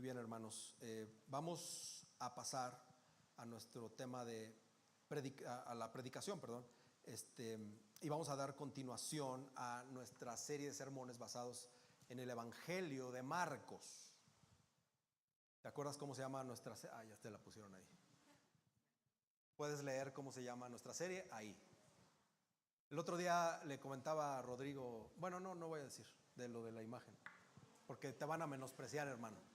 Muy bien, hermanos. Vamos a pasar a nuestro tema de a la predicación, perdón. Y vamos a dar continuación a nuestra serie de sermones basados en el Evangelio de Marcos. ¿Te acuerdas cómo se llama nuestra serie? Ah, ya te la pusieron ahí. Puedes leer cómo se llama nuestra serie ahí. El otro día le comentaba a Rodrigo, bueno, no voy a decir de lo de la imagen, porque te van a menospreciar, hermano.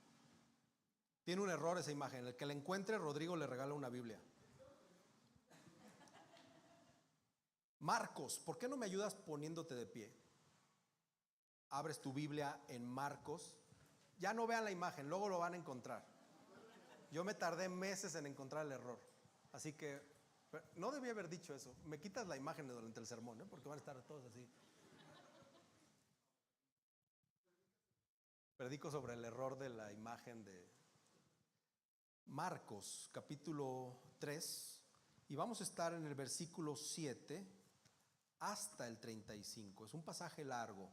Tiene un error esa imagen. El que la encuentre, Rodrigo le regala una Biblia. Marcos, ¿por qué no me ayudas poniéndote de pie? Abres tu Biblia en Marcos. Ya no vean la imagen, luego lo van a encontrar. Yo me tardé meses en encontrar el error. Así que no debí haber dicho eso. Me quitas la imagen durante el sermón, porque van a estar todos así. Predico sobre el error de la imagen de Marcos, capítulo 3. Y vamos a estar en el versículo 7 hasta el 35. Es un pasaje largo.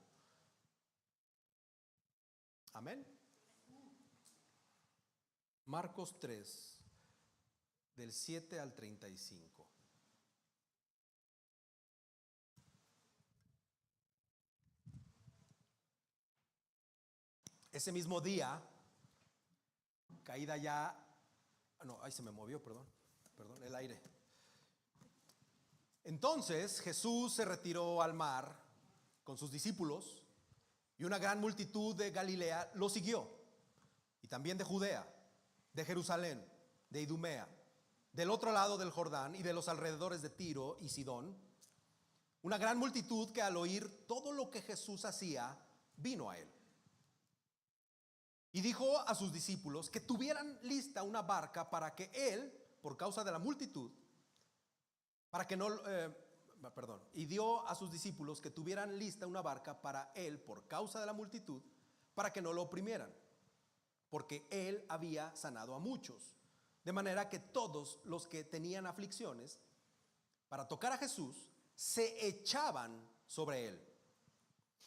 Amén. Marcos 3, del 7 al 35. Ese mismo día, caída ya, no, ahí se me movió, perdón, el aire. Entonces Jesús se retiró al mar con sus discípulos y una gran multitud de Galilea lo siguió, y también de Judea, de Jerusalén, de Idumea, del otro lado del Jordán y de los alrededores de Tiro y Sidón. Una gran multitud que al oír todo lo que Jesús hacía, vino a él. Y dijo a sus discípulos que tuvieran lista una barca para que él, por causa de la multitud, y dio a sus discípulos que tuvieran lista una barca para él, por causa de la multitud, para que no lo oprimieran, porque él había sanado a muchos, de manera que todos los que tenían aflicciones, para tocar a Jesús, se echaban sobre él.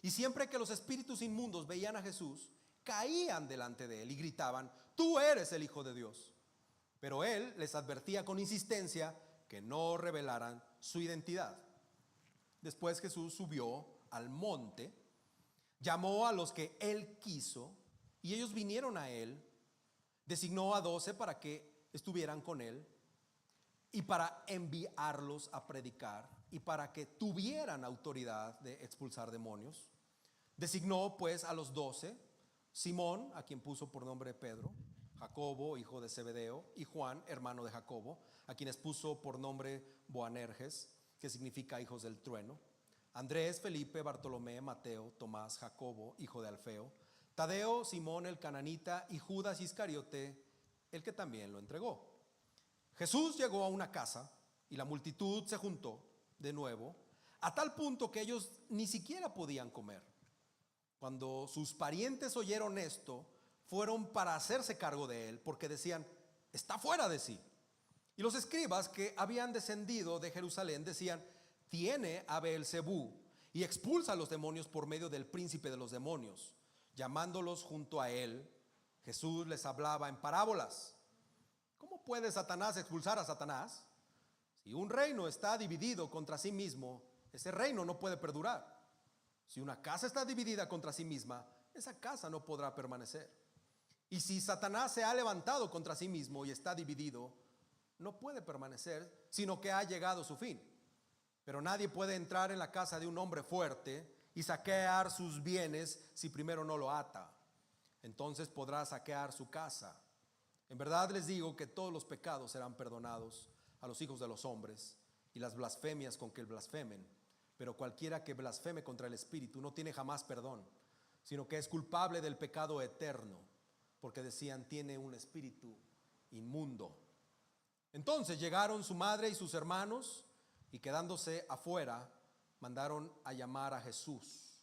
Y siempre que los espíritus inmundos veían a Jesús, caían delante de él y gritaban: tú eres el Hijo de Dios. Pero él les advertía con insistencia que no revelaran su identidad. Después Jesús subió al monte, llamó a los que él quiso, y ellos vinieron a él. Designó a 12 para que estuvieran con él y para enviarlos a predicar y para que tuvieran autoridad de expulsar demonios. Designó pues a los 12: Simón, a quien puso por nombre Pedro; Jacobo, hijo de Zebedeo; y Juan, hermano de Jacobo, a quienes puso por nombre Boanerges, que significa hijos del trueno; Andrés, Felipe, Bartolomé, Mateo, Tomás, Jacobo, hijo de Alfeo, Tadeo, Simón el cananita, y Judas Iscariote, el que también lo entregó. Jesús llegó a una casa y la multitud se juntó de nuevo, a tal punto que ellos ni siquiera podían comer. Cuando sus parientes oyeron esto, fueron para hacerse cargo de él, porque decían: está fuera de sí. Y los escribas que habían descendido de Jerusalén decían: tiene a Beelzebú y expulsa a los demonios por medio del príncipe de los demonios. Llamándolos junto a él, Jesús les hablaba en parábolas. ¿Cómo puede Satanás expulsar a Satanás? Si un reino está dividido contra sí mismo, ese reino no puede perdurar. Si una casa está dividida contra sí misma, esa casa no podrá permanecer. Y si Satanás se ha levantado contra sí mismo y está dividido, no puede permanecer, sino que ha llegado su fin. Pero nadie puede entrar en la casa de un hombre fuerte y saquear sus bienes si primero no lo ata. Entonces podrá saquear su casa. En verdad les digo que todos los pecados serán perdonados a los hijos de los hombres y las blasfemias con que blasfemen. Pero cualquiera que blasfeme contra el Espíritu no tiene jamás perdón, sino que es culpable del pecado eterno, porque decían: tiene un espíritu inmundo. Entonces llegaron su madre y sus hermanos, y quedándose afuera, mandaron a llamar a Jesús.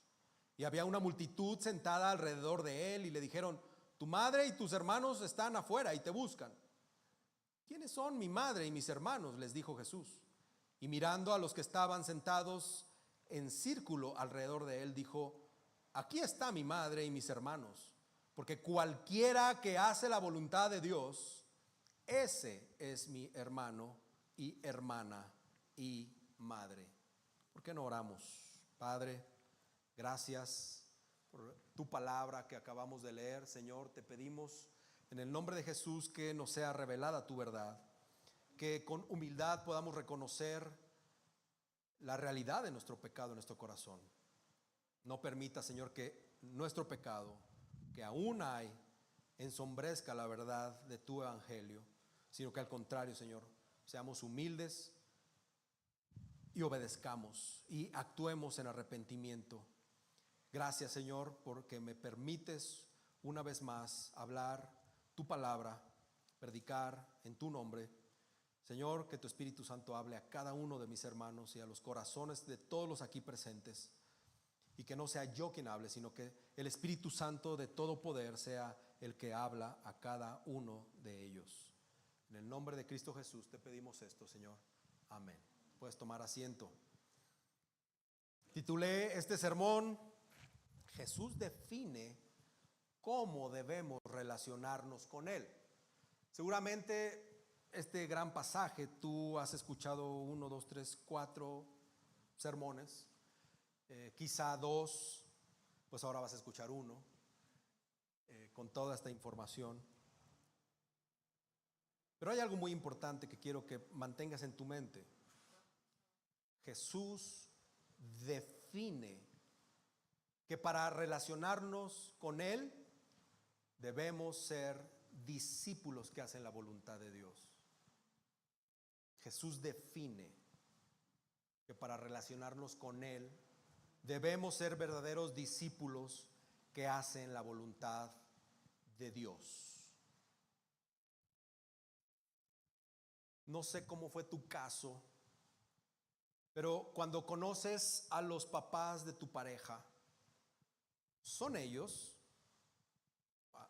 Y había una multitud sentada alrededor de él, y le dijeron: tu madre y tus hermanos están afuera y te buscan. ¿Quiénes son mi madre y mis hermanos?, les dijo Jesús. Y mirando a los que estaban sentados en círculo alrededor de él, dijo: aquí está mi madre y mis hermanos. Porque cualquiera que hace la voluntad de Dios, ese es mi hermano y hermana y madre. ¿Por qué no oramos? Padre, gracias por tu palabra que acabamos de leer. Señor, te pedimos en el nombre de Jesús que nos sea revelada tu verdad, que con humildad podamos reconocer la realidad de nuestro pecado en nuestro corazón. No permita, Señor, que nuestro pecado, que aún hay, ensombrezca la verdad de tu evangelio, sino que al contrario, Señor, seamos humildes y obedezcamos y actuemos en arrepentimiento. Gracias, Señor, porque me permites una vez más hablar tu palabra, predicar en tu nombre. Señor, que tu Espíritu Santo hable a cada uno de mis hermanos y a los corazones de todos los aquí presentes, y que no sea yo quien hable, sino que el Espíritu Santo de todo poder sea el que habla a cada uno de ellos. En el nombre de Cristo Jesús te pedimos esto, Señor. Amén. Puedes tomar asiento. Titulé este sermón: Jesús define cómo debemos relacionarnos con Él. Seguramente este gran pasaje tú has escuchado 1, 2, 3, 4 sermones, quizá 2, pues ahora vas a escuchar uno, con toda esta información. Pero hay algo muy importante que quiero que mantengas en tu mente. Jesús define que para relacionarnos con Él debemos ser discípulos que hacen la voluntad de Dios. Jesús define que para relacionarnos con Él debemos ser verdaderos discípulos que hacen la voluntad de Dios. No sé cómo fue tu caso, pero cuando conoces a los papás de tu pareja, son ellos,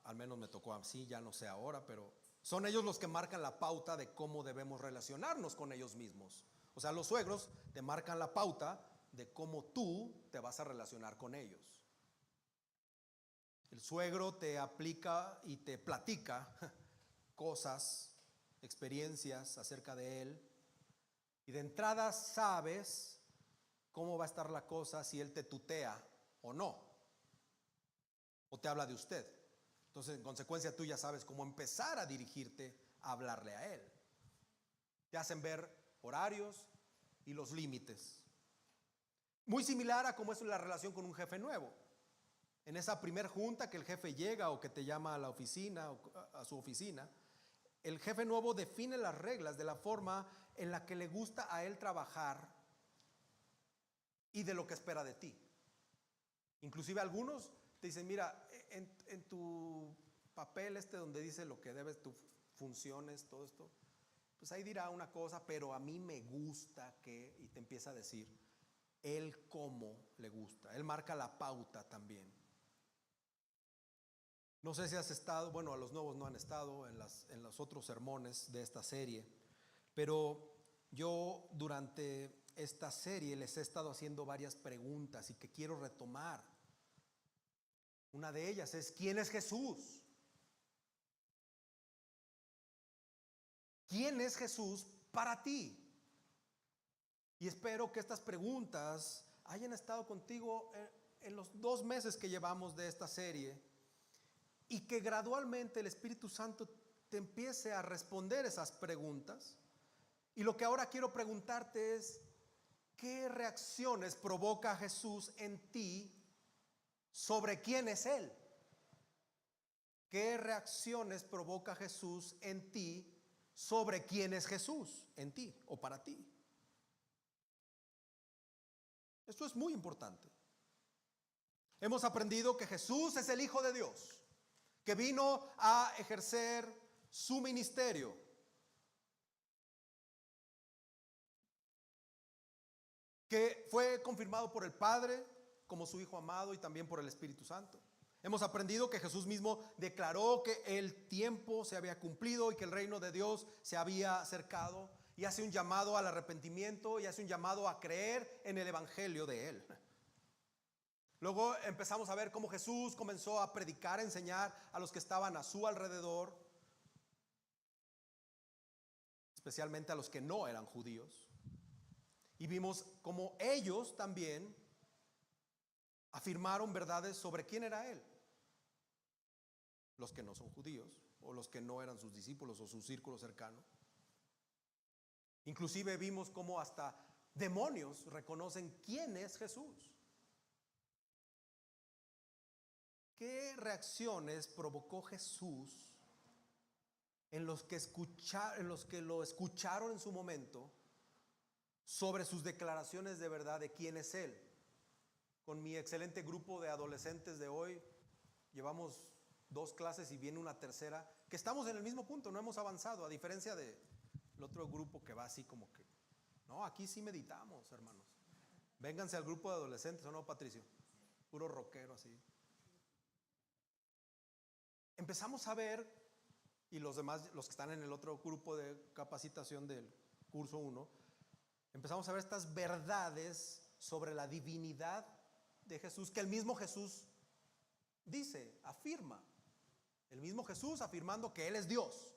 al menos me tocó así, ya no sé ahora, pero son ellos los que marcan la pauta de cómo debemos relacionarnos con ellos mismos. O sea, los suegros te marcan la pauta de cómo tú te vas a relacionar con ellos. El suegro te aplica y te platica cosas, experiencias acerca de él, y de entrada sabes cómo va a estar la cosa si él te tutea o no, o te habla de usted. Entonces, en consecuencia, tú ya sabes cómo empezar a dirigirte a hablarle a él. Te hacen ver horarios y los límites. Muy similar a cómo es la relación con un jefe nuevo. En esa primer junta que el jefe llega o que te llama a la oficina o a su oficina, el jefe nuevo define las reglas de la forma en la que le gusta a él trabajar y de lo que espera de ti. Inclusive algunos te dicen: mira, en tu papel donde dice lo que debes, tus funciones, todo esto, pues ahí dirá una cosa, pero a mí me gusta que, y te empieza a decir él cómo le gusta. Él marca la pauta también. No sé si has estado, bueno, a los nuevos no han estado en los otros sermones de esta serie, pero yo durante esta serie les he estado haciendo varias preguntas y que quiero retomar. Una de ellas es: ¿quién es Jesús? ¿Quién es Jesús para ti? Y espero que estas preguntas hayan estado contigo en los 2 meses que llevamos de esta serie, y que gradualmente el Espíritu Santo te empiece a responder esas preguntas. Y lo que ahora quiero preguntarte es: ¿qué reacciones provoca Jesús en ti sobre quién es Él? ¿Qué reacciones provoca Jesús en ti sobre quién es Jesús en ti o para ti? Esto es muy importante. Hemos aprendido que Jesús es el Hijo de Dios, que vino a ejercer su ministerio. Que fue confirmado por el Padre como su Hijo amado y también por el Espíritu Santo. Hemos aprendido que Jesús mismo declaró que el tiempo se había cumplido y que el reino de Dios se había acercado, y hace un llamado al arrepentimiento y hace un llamado a creer en el evangelio de Él. Luego empezamos a ver cómo Jesús comenzó a predicar, a enseñar a los que estaban a su alrededor, especialmente a los que no eran judíos. Y vimos cómo ellos también afirmaron verdades sobre quién era Él. Los que no son judíos, o los que no eran sus discípulos o su círculo cercano. Inclusive vimos cómo hasta demonios reconocen quién es Jesús. ¿Qué reacciones provocó Jesús en los que lo escucharon en su momento sobre sus declaraciones de verdad de quién es Él? Con mi excelente grupo de adolescentes de hoy, llevamos 2 clases y viene una tercera, que estamos en el mismo punto, no hemos avanzado, a diferencia del otro grupo que va así como que, no, aquí sí meditamos, hermanos. Vénganse al grupo de adolescentes, ¿o no, Patricio? Puro rockero así. Empezamos a ver, y los demás, los que están en el otro grupo de capacitación del curso 1, empezamos a ver estas verdades sobre la divinidad de Jesús, que el mismo Jesús dice, afirma. El mismo Jesús afirmando que Él es Dios.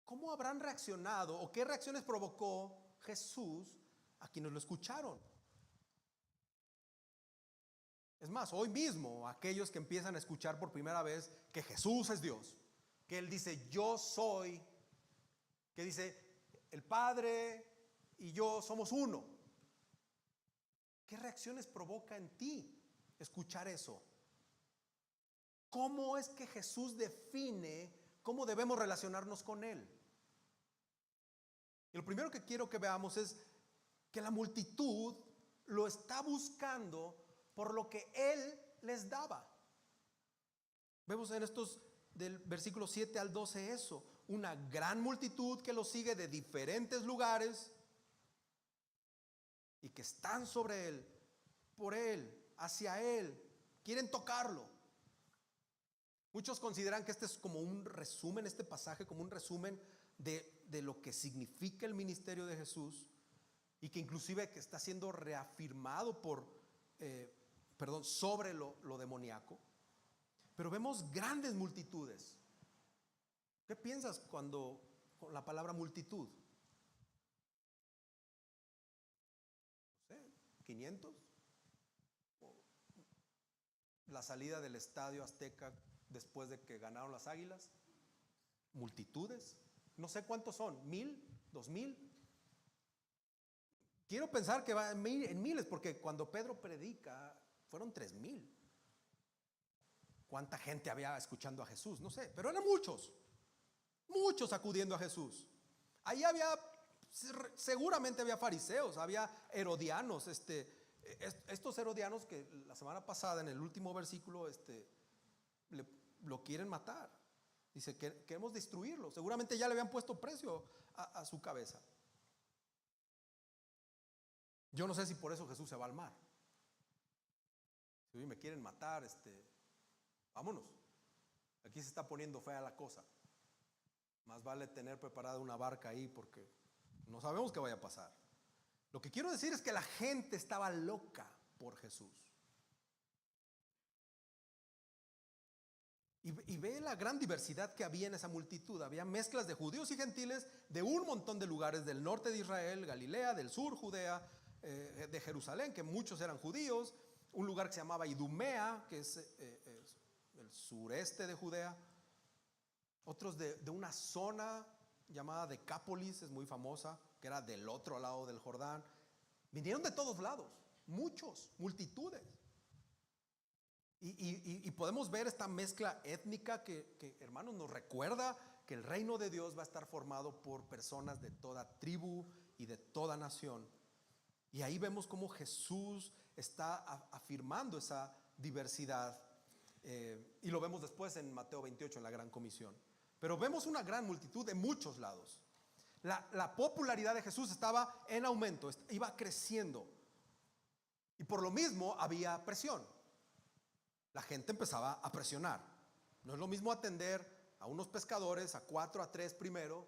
¿Cómo habrán reaccionado o qué reacciones provocó Jesús a quienes lo escucharon? Es más, hoy mismo aquellos que empiezan a escuchar por primera vez que Jesús es Dios, que Él dice yo soy, que dice el Padre y yo somos uno. ¿Qué reacciones provoca en ti escuchar eso? ¿Cómo es que Jesús define cómo debemos relacionarnos con Él? Y lo primero que quiero que veamos es que la multitud lo está buscando por lo que Él les daba. Vemos en estos del versículo 7 al 12 eso, una gran multitud que lo sigue de diferentes lugares y que están sobre Él, por Él, hacia Él, quieren tocarlo. Muchos consideran que este es como un resumen, este pasaje como un resumen de lo que significa el ministerio de Jesús y que inclusive que está siendo reafirmado sobre lo demoníaco. Pero vemos grandes multitudes. ¿Qué piensas con la palabra multitud? No sé, 500. La salida del Estadio Azteca después de que ganaron las Águilas. Multitudes. No sé cuántos son, 1,000, 2,000. Quiero pensar que va en miles, porque cuando Pedro predica fueron 3,000. ¿Cuánta gente había escuchando a Jesús? No sé, pero eran muchos acudiendo a Jesús. Ahí seguramente había fariseos, había herodianos, estos herodianos que la semana pasada en el último versículo lo quieren matar. Dice que queremos destruirlo. Seguramente ya le habían puesto precio a su cabeza. Yo no sé si por eso Jesús se va al mar. Si me quieren matar, vámonos. Aquí se está poniendo fea la cosa. Más vale tener preparada una barca ahí porque no sabemos qué vaya a pasar. Lo que quiero decir es que la gente estaba loca por Jesús. Y ve la gran diversidad que había en esa multitud. Había mezclas de judíos y gentiles de un montón de lugares del norte de Israel, Galilea, del sur, Judea, de Jerusalén, que muchos eran judíos, un lugar que se llamaba Idumea, que es el sureste de Judea, otros de una zona llamada Decápolis, es muy famosa, que era del otro lado del Jordán. Vinieron de todos lados, multitudes. Y podemos ver esta mezcla étnica que, hermanos, nos recuerda que el reino de Dios va a estar formado por personas de toda tribu y de toda nación. Y ahí vemos cómo Jesús está afirmando esa diversidad. Y lo vemos después en Mateo 28, en la Gran Comisión. Pero vemos una gran multitud de muchos lados. La popularidad de Jesús estaba en aumento, iba creciendo. Y por lo mismo había presión. La gente empezaba a presionar. No es lo mismo atender a unos pescadores, a 4, a 3 primero,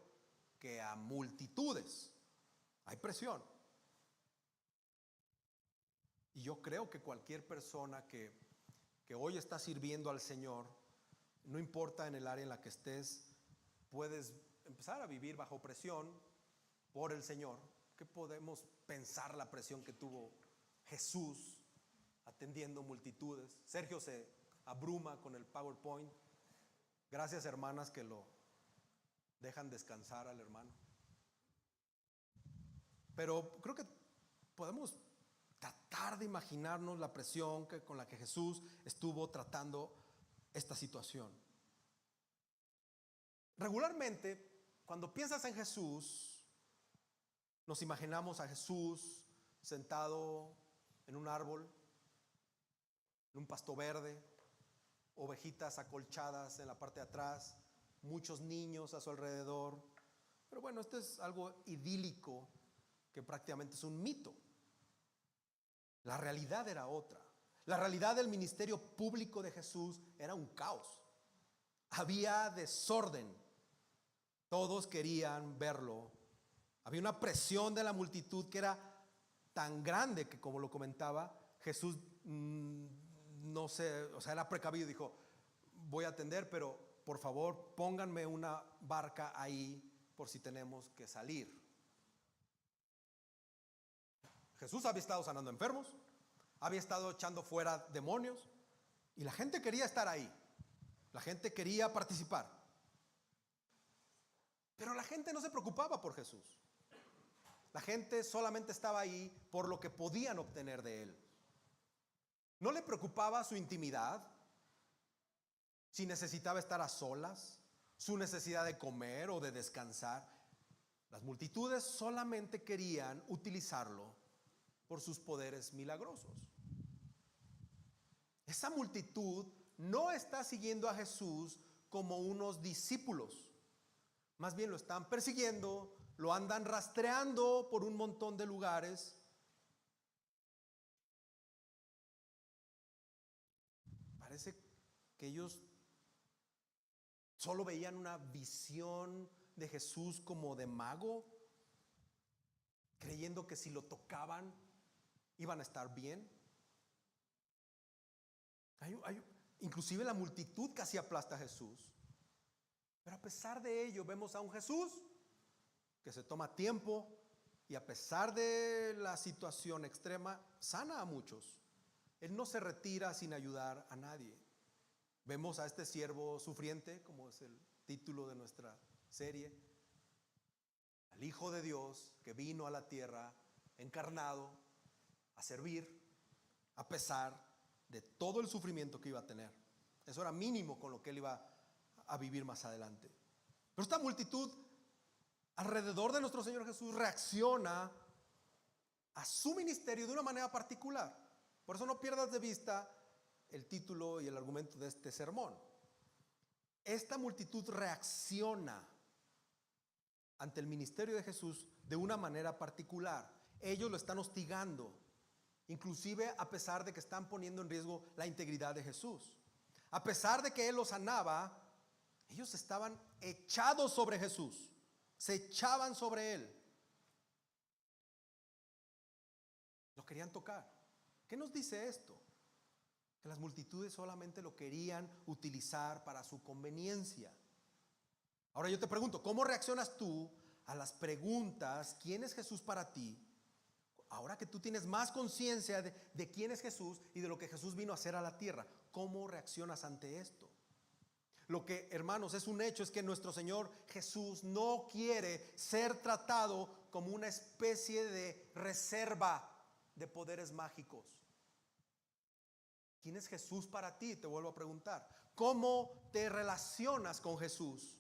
que a multitudes. Hay presión. Y yo creo que cualquier persona que hoy está sirviendo al Señor, no importa en el área en la que estés, puedes empezar a vivir bajo presión por el Señor. ¿Qué podemos pensar la presión que tuvo Jesús atendiendo multitudes? Sergio se abruma con el PowerPoint. Gracias, hermanas, que lo dejan descansar al hermano. Pero creo que podemos tratar de imaginarnos la presión con la que Jesús estuvo tratando esta situación. Regularmente, cuando piensas en Jesús, nos imaginamos a Jesús sentado en un árbol, en un pasto verde, ovejitas acolchadas en la parte de atrás, muchos niños a su alrededor. Pero bueno, esto es algo idílico que prácticamente es un mito. La realidad era otra. La realidad del ministerio público de Jesús era un caos. Había desorden. Todos querían verlo. Había una presión de la multitud que era tan grande que, como lo comentaba, Jesús no sé, o sea, era precavido. Dijo, voy a atender, pero por favor pónganme una barca ahí por si tenemos que salir. Jesús había estado sanando enfermos, había estado echando fuera demonios y la gente quería estar ahí. La gente quería participar. Pero la gente no se preocupaba por Jesús. La gente solamente estaba ahí por lo que podían obtener de él. No le preocupaba su intimidad, si necesitaba estar a solas, su necesidad de comer o de descansar. Las multitudes solamente querían utilizarlo por sus poderes milagrosos. Esa multitud no está siguiendo a Jesús como unos discípulos. Más bien lo están persiguiendo, lo andan rastreando por un montón de lugares. Parece que ellos solo veían una visión de Jesús como de mago, creyendo que si lo tocaban iban a estar bien. Inclusive la multitud casi aplasta a Jesús. Pero a pesar de ello vemos a un Jesús que se toma tiempo y a pesar de la situación extrema sana a muchos. Él no se retira sin ayudar a nadie. Vemos a este siervo sufriente, como es el título de nuestra serie, al Hijo de Dios que vino a la tierra encarnado a servir a pesar de todo el sufrimiento que iba a tener. Eso era mínimo con lo que él iba a vivir más adelante. Pero esta multitud alrededor de nuestro Señor Jesús reacciona a su ministerio de una manera particular. Por eso no pierdas de vista el título y el argumento de este sermón. Esta multitud reacciona ante el ministerio de Jesús de una manera particular. Ellos lo están hostigando, inclusive a pesar de que están poniendo en riesgo la integridad de Jesús. A pesar de que Él los sanaba, ellos estaban echados sobre Jesús, se echaban sobre Él. Lo querían tocar. ¿Qué nos dice esto? Que las multitudes solamente lo querían utilizar para su conveniencia. Ahora yo te pregunto, ¿cómo reaccionas tú a las preguntas, ¿quién es Jesús para ti? Ahora que tú tienes más conciencia de quién es Jesús y de lo que Jesús vino a hacer a la tierra, ¿cómo reaccionas ante esto? Lo que, hermanos, es un hecho es que nuestro Señor Jesús no quiere ser tratado como una especie de reserva de poderes mágicos. ¿Quién es Jesús para ti? Te vuelvo a preguntar. ¿Cómo te relacionas con Jesús?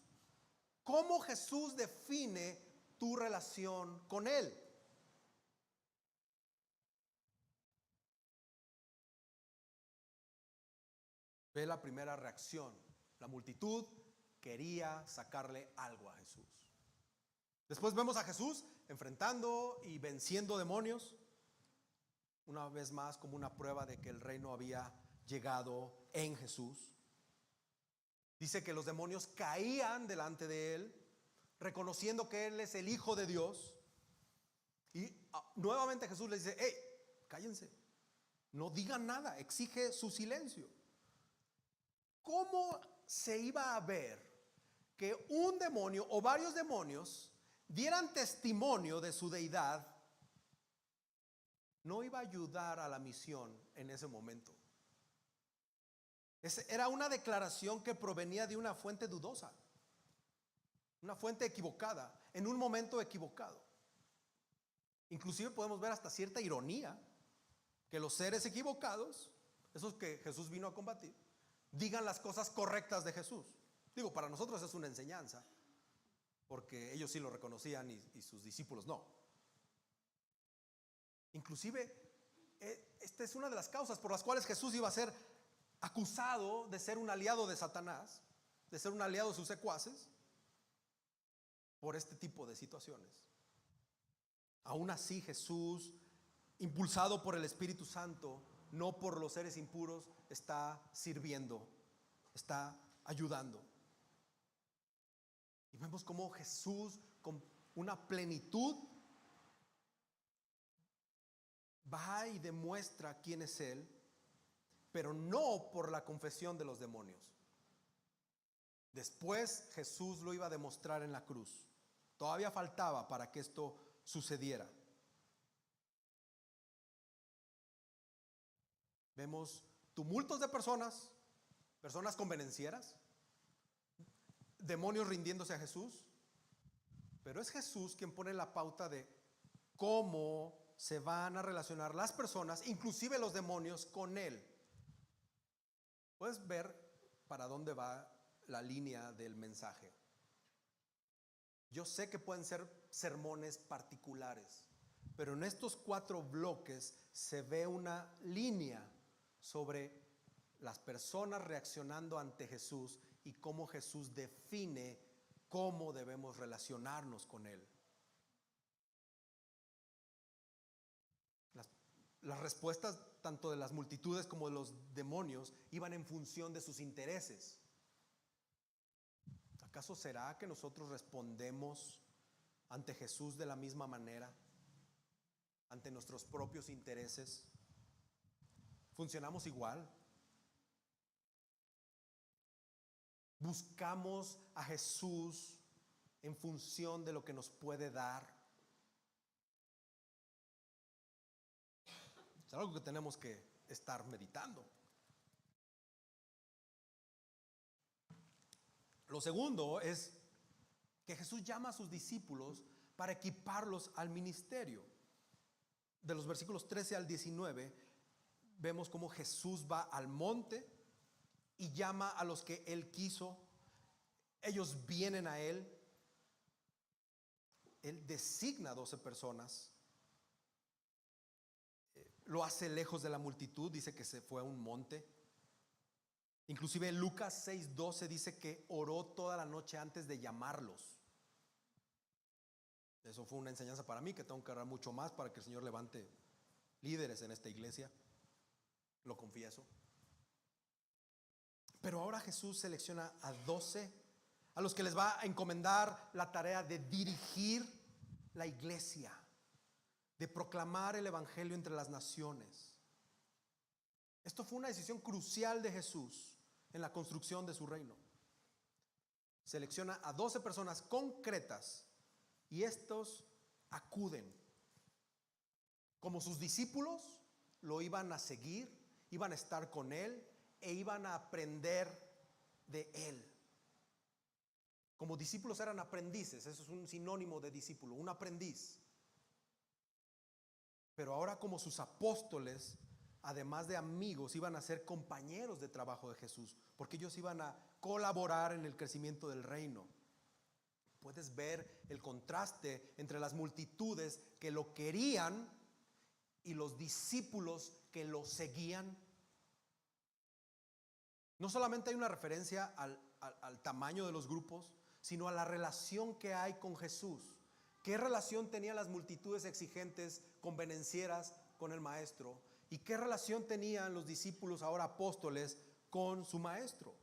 ¿Cómo Jesús define tu relación con Él? Ve la primera reacción. La multitud quería sacarle algo a Jesús. Después vemos a Jesús enfrentando y venciendo demonios. Una vez más como una prueba de que el reino había llegado en Jesús. Dice que los demonios caían delante de Él, reconociendo que Él es el Hijo de Dios. Y nuevamente Jesús les dice, hey, cállense. No digan nada, exige su silencio. ¿Cómo se iba a ver que un demonio o varios demonios dieran testimonio de su deidad? No iba a ayudar a la misión en ese momento. Era una declaración que provenía de una fuente dudosa, una fuente equivocada, en un momento equivocado. Inclusive podemos ver hasta cierta ironía que los seres equivocados, esos que Jesús vino a combatir, digan las cosas correctas de Jesús. Digo, para nosotros es una enseñanza, porque ellos sí lo reconocían y sus discípulos no. Inclusive, esta es una de las causas por las cuales Jesús iba a ser acusado de ser un aliado de Satanás, de ser un aliado de sus secuaces, por este tipo de situaciones. Aún así, Jesús, impulsado por el Espíritu Santo, no por los seres impuros, está sirviendo, está ayudando. Y vemos cómo Jesús, con una plenitud, va y demuestra quién es Él, pero no por la confesión de los demonios. Después Jesús lo iba a demostrar en la cruz. Todavía faltaba para que esto sucediera. Vemos tumultos de personas convenencieras, demonios rindiéndose a Jesús, pero es Jesús quien pone la pauta de cómo se van a relacionar las personas, inclusive los demonios, con Él. Puedes ver para dónde va la línea del mensaje. Yo sé que pueden ser sermones particulares, pero en estos 4 bloques se ve una línea sobre las personas reaccionando ante Jesús y cómo Jesús define cómo debemos relacionarnos con Él. Las respuestas tanto de las multitudes como de los demonios iban en función de sus intereses. ¿Acaso será que nosotros respondemos ante Jesús de la misma manera? Ante nuestros propios intereses. ¿Funcionamos igual? ¿Buscamos a Jesús en función de lo que nos puede dar? Es algo que tenemos que estar meditando. Lo segundo es que Jesús llama a sus discípulos para equiparlos al ministerio. De los versículos 13 al 19 vemos cómo Jesús va al monte y llama a los que Él quiso. Ellos vienen a Él. Él designa a 12 personas. Lo hace lejos de la multitud, dice que se fue a un monte. Inclusive Lucas 6:12 dice que oró toda la noche antes de llamarlos. Eso fue una enseñanza para mí, que tengo que orar mucho más para que el Señor levante líderes en esta iglesia. Lo confieso. Pero ahora Jesús selecciona a 12 a los que les va a encomendar la tarea de dirigir la iglesia, de proclamar el evangelio entre las naciones. Esto fue una decisión crucial de Jesús en la construcción de su reino. Selecciona a 12 personas concretas y estos acuden. Como sus discípulos, lo iban a seguir, iban a estar con Él e iban a aprender de Él. Como discípulos eran aprendices, eso es un sinónimo de discípulo, un aprendiz. Pero ahora como sus apóstoles, además de amigos, iban a ser compañeros de trabajo de Jesús, porque ellos iban a colaborar en el crecimiento del reino. Puedes ver el contraste entre las multitudes que lo querían y los discípulos que lo seguían. No solamente hay una referencia al tamaño de los grupos, sino a la relación que hay con Jesús. ¿Qué relación tenían las multitudes exigentes, convenencieras con el maestro? ¿Y qué relación tenían los discípulos, ahora apóstoles, con su maestro?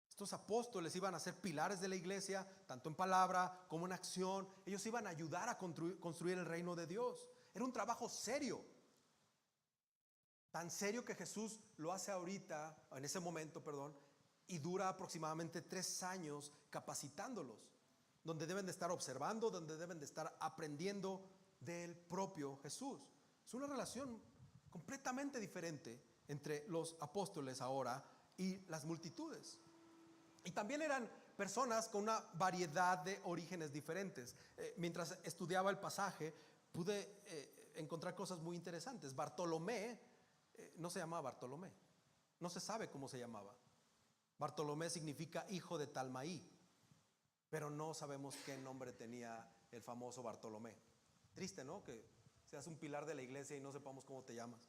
Estos apóstoles iban a ser pilares de la iglesia, tanto en palabra como en acción. Ellos iban a ayudar a construir el reino de Dios. Era un trabajo serio. Tan serio que Jesús lo hace ahorita, en ese momento, perdón, y dura aproximadamente 3 años capacitándolos, donde deben de estar observando, donde deben de estar aprendiendo del propio Jesús. Es una relación completamente diferente entre los apóstoles ahora y las multitudes. Y también eran personas con una variedad de orígenes diferentes. Mientras estudiaba el pasaje, pude encontrar cosas muy interesantes. Bartolomé no se llamaba Bartolomé, no se sabe cómo se llamaba. Bartolomé significa hijo de Talmaí, pero no sabemos qué nombre tenía el famoso Bartolomé. Triste, ¿no? Que seas un pilar de la iglesia y no sepamos cómo te llamas.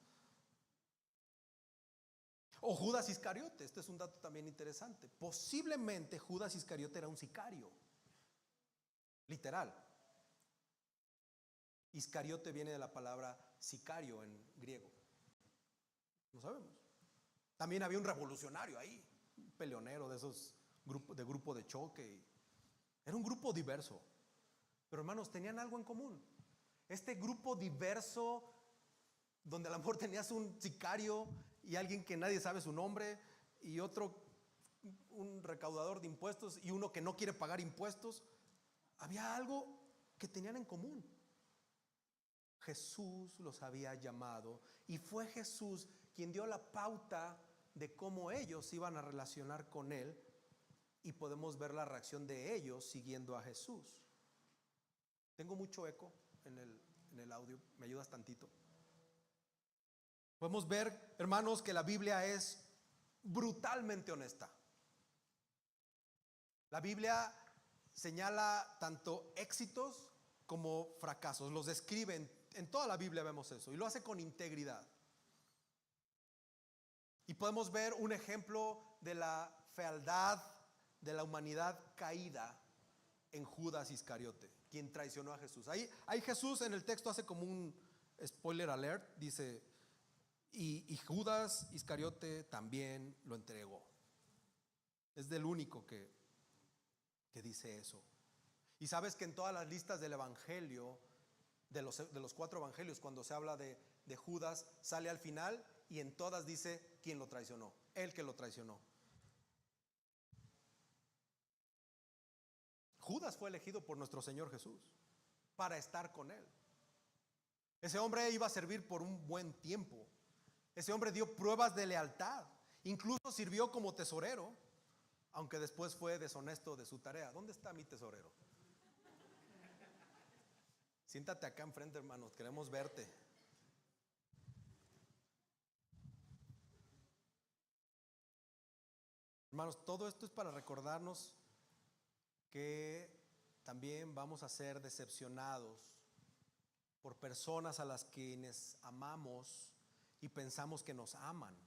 O Judas Iscariote, este es un dato también interesante. Posiblemente Judas Iscariote era un sicario, literal. Iscariote viene de la palabra sicario en griego. No sabemos. También había un revolucionario ahí, un peleonero de esos grupo de choque. Era un grupo diverso. Pero hermanos, tenían algo en común. Este grupo diverso, donde a lo mejor tenías un sicario y alguien que nadie sabe su nombre, y otro, un recaudador de impuestos, y uno que no quiere pagar impuestos, había algo que tenían en común. Jesús los había llamado y fue Jesús quien dio la pauta de cómo ellos iban a relacionar con Él, y podemos ver la reacción de ellos siguiendo a Jesús. Tengo mucho eco en el audio, ¿me ayudas tantito? Podemos ver, hermanos, que la Biblia es brutalmente honesta. La Biblia señala tanto éxitos como fracasos, los describe en toda la Biblia, vemos eso, y lo hace con integridad. Y podemos ver un ejemplo de la fealdad de la humanidad caída en Judas Iscariote, quien traicionó a Jesús. Ahí Jesús en el texto hace como un spoiler alert, dice, y Judas Iscariote también lo entregó. Es del único que dice eso. Y sabes que en todas las listas del evangelio, de los 4 evangelios, cuando se habla de Judas, sale al final y en todas dice quién lo traicionó, el que lo traicionó. Judas fue elegido por nuestro Señor Jesús para estar con Él. Ese hombre iba a servir por un buen tiempo. Ese hombre dio pruebas de lealtad, incluso sirvió como tesorero, aunque después fue deshonesto de su tarea. ¿Dónde está mi tesorero? Siéntate acá enfrente, hermanos, queremos verte. Hermanos, todo esto es para recordarnos que también vamos a ser decepcionados por personas a las quienes amamos y pensamos que nos aman.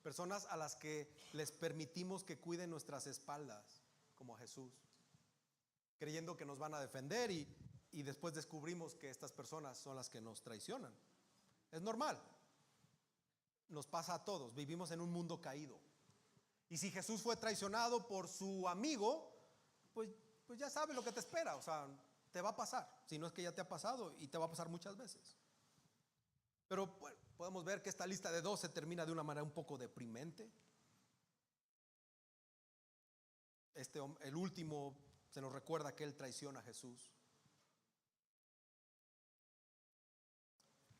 Personas a las que les permitimos que cuiden nuestras espaldas, como a Jesús, creyendo que nos van a defender, y después descubrimos que estas personas son las que nos traicionan. Es normal, nos pasa a todos, vivimos en un mundo caído. Y si Jesús fue traicionado por su amigo, pues ya sabes lo que te espera, o sea, te va a pasar, si no es que ya te ha pasado, y te va a pasar muchas veces. Pero bueno, podemos ver que esta lista de 12 termina de una manera un poco deprimente. El último se nos recuerda que él traiciona a Jesús.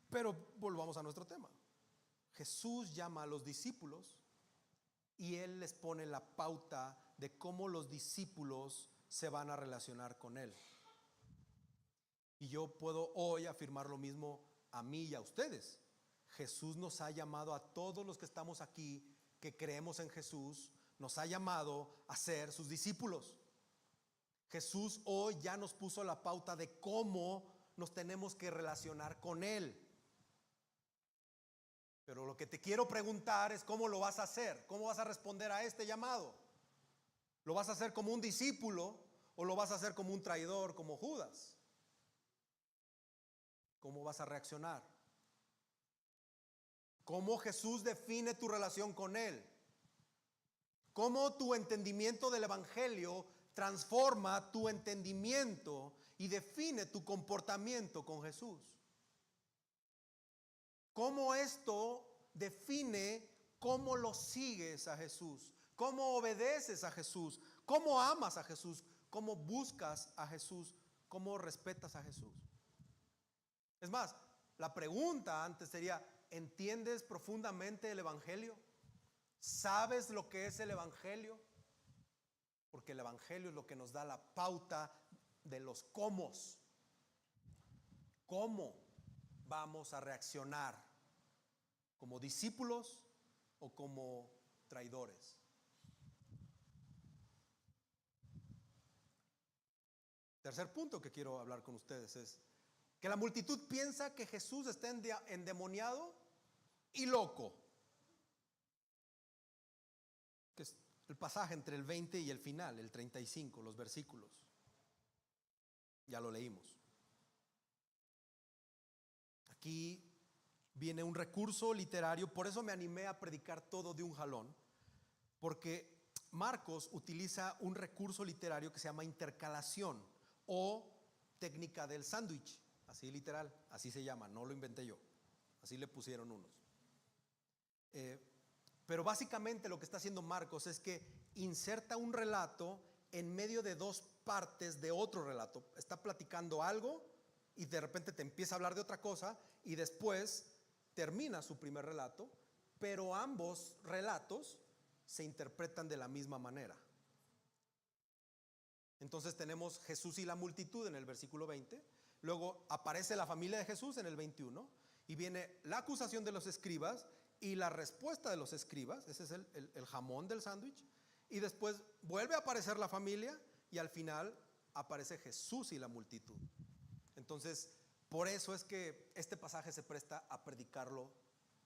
Pero volvamos a nuestro tema. Jesús llama a los discípulos y Él les pone la pauta de cómo los discípulos se van a relacionar con Él. Y yo puedo hoy afirmar lo mismo a mí y a ustedes. Jesús nos ha llamado a todos los que estamos aquí, que creemos en Jesús, nos ha llamado a ser sus discípulos. Jesús hoy ya nos puso la pauta de cómo nos tenemos que relacionar con Él. Pero lo que te quiero preguntar es cómo lo vas a hacer, cómo vas a responder a este llamado. ¿Lo vas a hacer como un discípulo o lo vas a hacer como un traidor, como Judas? ¿Cómo vas a reaccionar? ¿Cómo Jesús define tu relación con Él? ¿Cómo tu entendimiento del evangelio transforma tu entendimiento y define tu comportamiento con Jesús? cómo esto define cómo lo sigues a Jesús, cómo obedeces a Jesús, cómo amas a Jesús, cómo buscas a Jesús, cómo respetas a Jesús. Es más, la pregunta antes sería, ¿entiendes profundamente el Evangelio? ¿Sabes lo que es el Evangelio? Porque el Evangelio es lo que nos da la pauta de los cómo. ¿Cómo vamos a reaccionar? ¿Como discípulos o como traidores? Tercer punto que quiero hablar con ustedes es que la multitud piensa que Jesús está endemoniado y loco. Que es el pasaje entre el 20 y el final, el 35, los versículos. Ya lo leímos. Aquí viene un recurso literario, por eso me animé a predicar todo de un jalón, porque Marcos utiliza un recurso literario que se llama intercalación o técnica del sándwich, así literal, así se llama, no lo inventé yo, así le pusieron unos. Pero básicamente lo que está haciendo Marcos es que inserta un relato en medio de dos partes de otro relato. Está platicando algo y de repente te empieza a hablar de otra cosa y después termina su primer relato, pero ambos relatos se interpretan de la misma manera. Entonces tenemos Jesús y la multitud en el versículo 20, luego aparece la familia de Jesús en el 21 y viene la acusación de los escribas y la respuesta de los escribas, ese es el jamón del sándwich, y después vuelve a aparecer la familia y al final aparece Jesús y la multitud. Entonces, por eso es que este pasaje se presta a predicarlo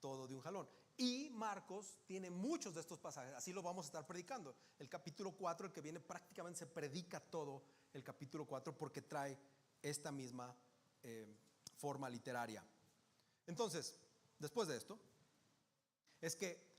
todo de un jalón. Y Marcos tiene muchos de estos pasajes, así lo vamos a estar predicando. El capítulo 4, el que viene, prácticamente se predica todo el capítulo 4 porque trae esta misma forma literaria. Entonces, después de esto, es que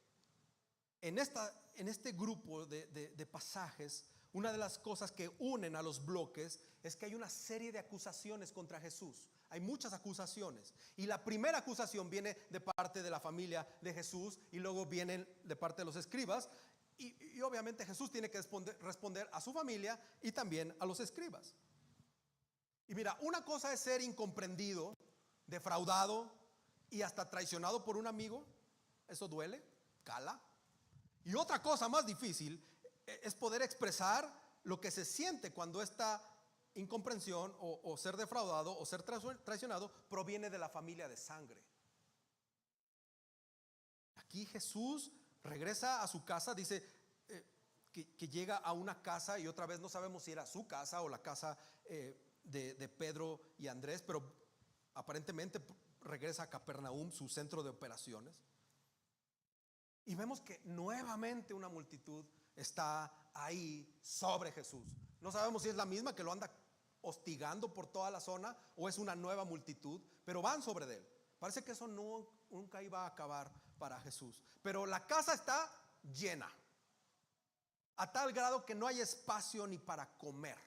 en este grupo de pasajes, una de las cosas que unen a los bloques es que hay una serie de acusaciones contra Jesús. Hay muchas acusaciones. Y la primera acusación viene de parte de la familia de Jesús y luego vienen de parte de los escribas. Y obviamente Jesús tiene que responder a su familia y también a los escribas. Y mira, una cosa es ser incomprendido, defraudado y hasta traicionado por un amigo. Eso duele, cala. Y otra cosa más difícil es poder expresar lo que se siente cuando esta incomprensión o ser defraudado o ser traicionado proviene de la familia de sangre. Aquí Jesús regresa a su casa, dice que llega a una casa y otra vez no sabemos si era su casa o la casa de Pedro y Andrés, pero aparentemente regresa a Capernaum, su centro de operaciones. Y vemos que nuevamente una multitud está ahí sobre Jesús. No sabemos si es la misma que lo anda hostigando por toda la zona o es una nueva multitud, pero van sobre de él. Parece que eso nunca iba a acabar para Jesús. Pero la casa está llena, a tal grado que no hay espacio ni para comer.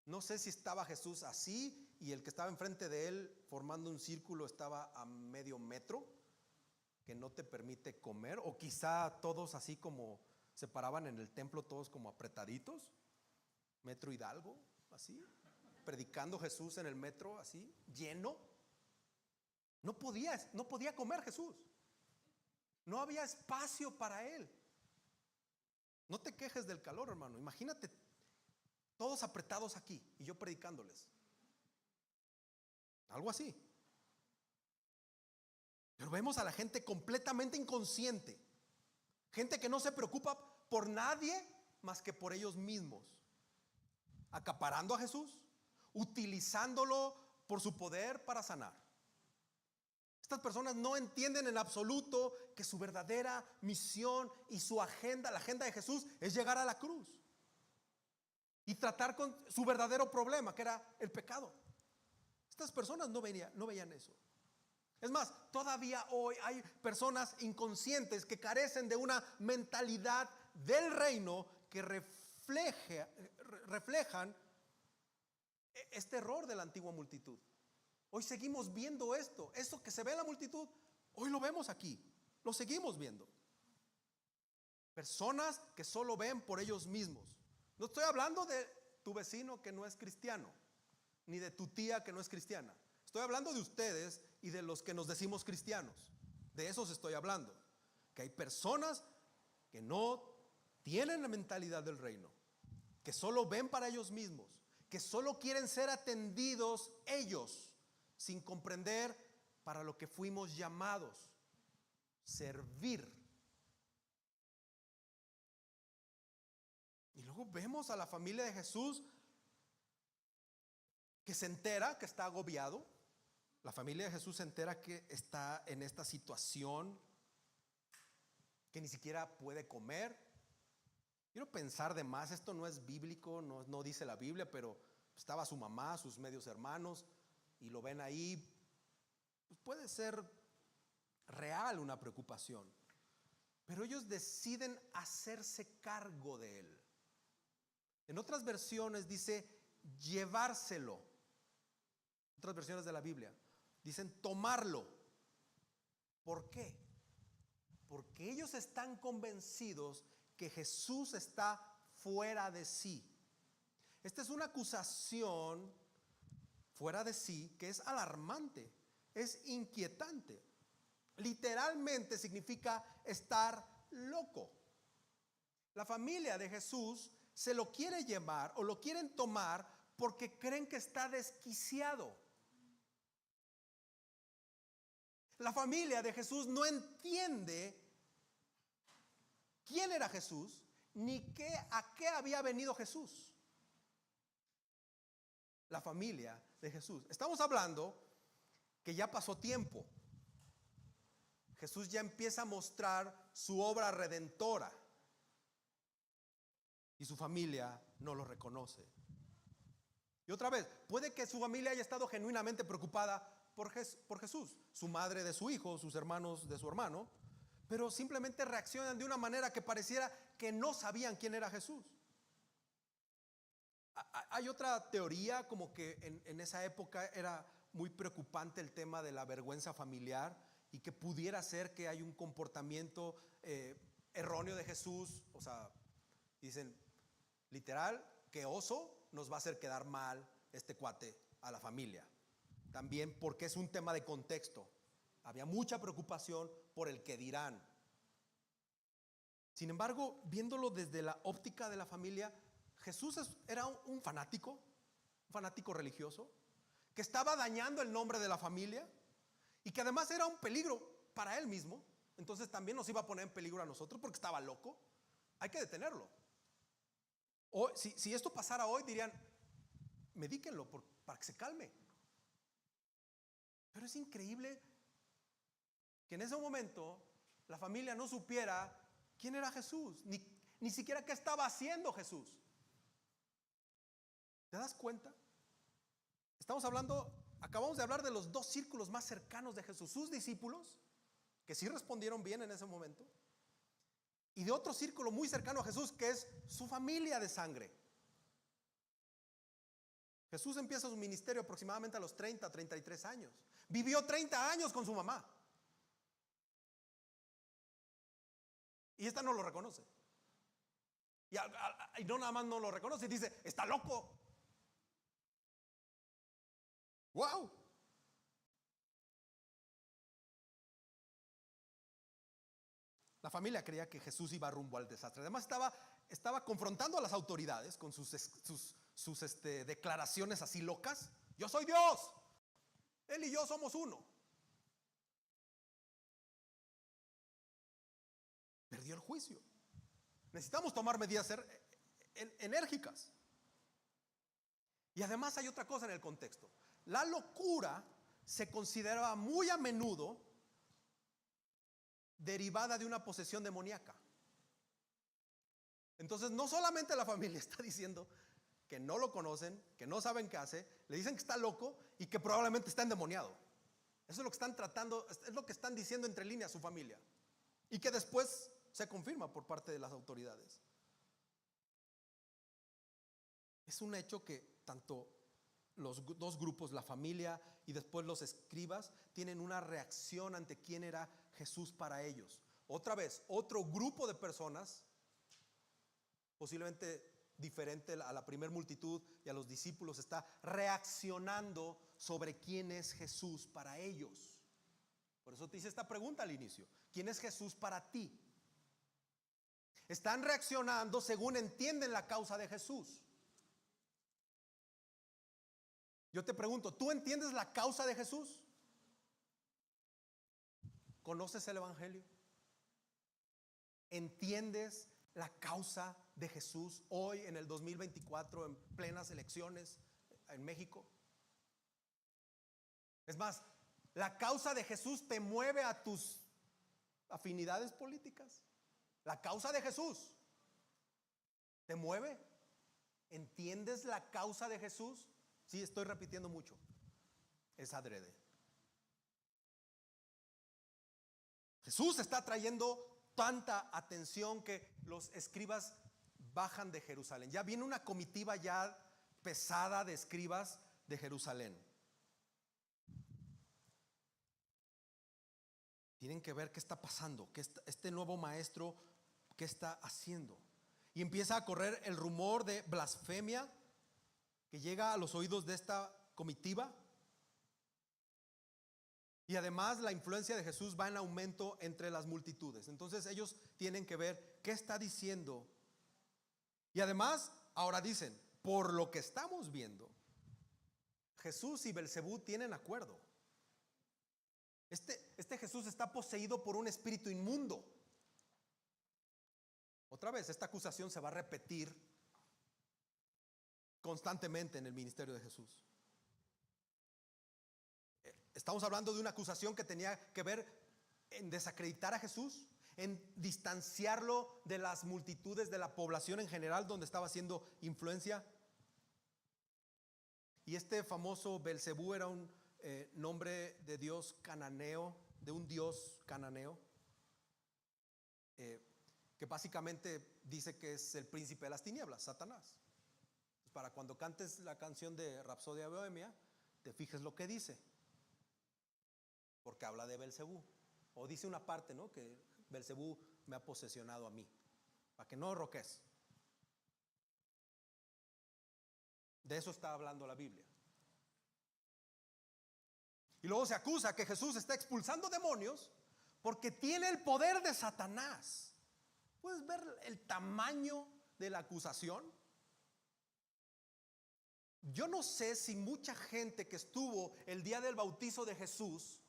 No sé si estaba Jesús así y el que estaba enfrente de él formando un círculo estaba a medio metro, que no te permite comer, o quizá todos así como se paraban en el templo, todos como apretaditos, Metro Hidalgo, así, predicando Jesús en el metro, así, lleno. No podía comer Jesús. No había espacio para él. No te quejes del calor, hermano. Imagínate todos apretados aquí y yo predicándoles. Algo así. Pero vemos a la gente completamente inconsciente. Gente que no se preocupa por nadie más que por ellos mismos. Acaparando a Jesús, utilizándolo por su poder para sanar. Estas personas no entienden en absoluto que su verdadera misión y su agenda, la agenda de Jesús, es llegar a la cruz y tratar con su verdadero problema, que era el pecado. Estas personas no veían eso. Es más, todavía hoy hay personas inconscientes que carecen de una mentalidad del reino que reflejan este error de la antigua multitud. Hoy seguimos viendo esto. Eso que se ve en la multitud, hoy lo vemos aquí. Lo seguimos viendo. Personas que solo ven por ellos mismos. No estoy hablando de tu vecino que no es cristiano, ni de tu tía que no es cristiana. Estoy hablando de ustedes y de los que nos decimos cristianos. De esos estoy hablando. Que hay personas que no tienen la mentalidad del reino, que solo ven para ellos mismos, que solo quieren ser atendidos ellos, sin comprender para lo que fuimos llamados: servir. Y luego vemos a la familia de Jesús que se entera que está agobiado. La familia de Jesús se entera que está en esta situación, que ni siquiera puede comer. Quiero pensar de más, esto no es bíblico, no dice la Biblia, pero estaba su mamá, sus medios hermanos, y lo ven ahí. Pues puede ser real una preocupación, pero ellos deciden hacerse cargo de él. En otras versiones dice llevárselo. Otras versiones de la Biblia dicen tomarlo. ¿Por qué? Porque ellos están convencidos que Jesús está fuera de sí. Esta es una acusación fuera de sí que es alarmante, es inquietante. Literalmente significa estar loco. La familia de Jesús se lo quiere llevar o lo quieren tomar porque creen que está desquiciado. La familia de Jesús no entiende quién era Jesús ni a qué había venido Jesús. La familia de Jesús. Estamos hablando que ya pasó tiempo. Jesús ya empieza a mostrar su obra redentora y su familia no lo reconoce. Y otra vez, puede que su familia haya estado genuinamente preocupada por Jesús, su madre de su hijo, sus hermanos de su hermano, pero simplemente reaccionan de una manera que pareciera que no sabían quién era Jesús. Hay otra teoría como que en esa época era muy preocupante el tema de la vergüenza familiar y que pudiera ser que hay un comportamiento erróneo de Jesús. O sea, dicen literal que oso nos va a hacer quedar mal este cuate a la familia. También porque es un tema de contexto. Había mucha preocupación por el que dirán. Sin embargo, viéndolo desde la óptica de la familia, Jesús era un fanático religioso, que estaba dañando el nombre de la familia y que además era un peligro para él mismo. Entonces también nos iba a poner en peligro a nosotros porque estaba loco. Hay que detenerlo. O si esto pasara hoy, dirían, medíquenlo para que se calme. Pero es increíble que en ese momento la familia no supiera quién era Jesús, ni siquiera qué estaba haciendo Jesús. ¿Te das cuenta? Acabamos de hablar de los dos círculos más cercanos de Jesús, sus discípulos, que sí respondieron bien en ese momento, y de otro círculo muy cercano a Jesús, que es su familia de sangre. Jesús empieza su ministerio aproximadamente a los 30, 33 años. Vivió 30 años con su mamá. Y esta no lo reconoce. Y no nada más no lo reconoce, dice, está loco. ¡Wow! La familia creía que Jesús iba rumbo al desastre. Además estaba confrontando a las autoridades con sus declaraciones así locas. Yo soy Dios. Él y yo somos uno. Perdió el juicio. Necesitamos tomar medidas enérgicas. Y además hay otra cosa en el contexto. La locura se consideraba muy a menudo derivada de una posesión demoníaca. Entonces no solamente la familia está diciendo que no lo conocen, que no saben qué hace, le dicen que está loco y que probablemente está endemoniado. Eso es lo que están tratando, es lo que están diciendo entre líneas su familia. Y que después se confirma por parte de las autoridades. Es un hecho que tanto los dos grupos, la familia y después los escribas, tienen una reacción ante quién era Jesús para ellos. Otra vez, otro grupo de personas, posiblemente diferente a la primer multitud y a los discípulos, está reaccionando sobre quién es Jesús para ellos. Por eso te hice esta pregunta al inicio: ¿quién es Jesús para ti? Están reaccionando según entienden la causa de Jesús. Yo te pregunto, ¿tú entiendes la causa de Jesús? ¿Conoces el Evangelio? ¿Entiendes la causa de Jesús hoy en el 2024, en plenas elecciones en México? Es más, ¿la causa de Jesús te mueve a tus afinidades políticas? ¿La causa de Jesús te mueve? ¿Entiendes la causa de Jesús? Sí, estoy repitiendo mucho. Es adrede. Jesús está trayendo tanta atención que los escribas bajan de Jerusalén. Ya viene una comitiva ya pesada de escribas de Jerusalén. Tienen que ver qué está pasando, que este nuevo maestro, qué está haciendo. Y empieza a correr el rumor de blasfemia que llega a los oídos de esta comitiva. Y además la influencia de Jesús va en aumento entre las multitudes. Entonces ellos tienen que ver qué está diciendo. Y además ahora dicen, por lo que estamos viendo, Jesús y Belcebú tienen acuerdo. Este Jesús está poseído por un espíritu inmundo. Otra vez, esta acusación se va a repetir constantemente en el ministerio de Jesús. Estamos hablando de una acusación que tenía que ver en desacreditar a Jesús, en distanciarlo de las multitudes, de la población en general donde estaba haciendo influencia. Y este famoso Belcebú era un nombre de dios cananeo, de un dios cananeo, que básicamente dice que es el príncipe de las tinieblas, Satanás. Para cuando cantes la canción de Rapsodia Bohemia, te fijes lo que dice, porque habla de Belcebú, o dice una parte, ¿no?, que Belcebú me ha posesionado a mí, para que no roques. De eso está hablando la Biblia. Y luego se acusa que Jesús está expulsando demonios porque tiene el poder de Satanás. ¿Puedes ver el tamaño de la acusación? Yo no sé si mucha gente que estuvo el día del bautizo de Jesús,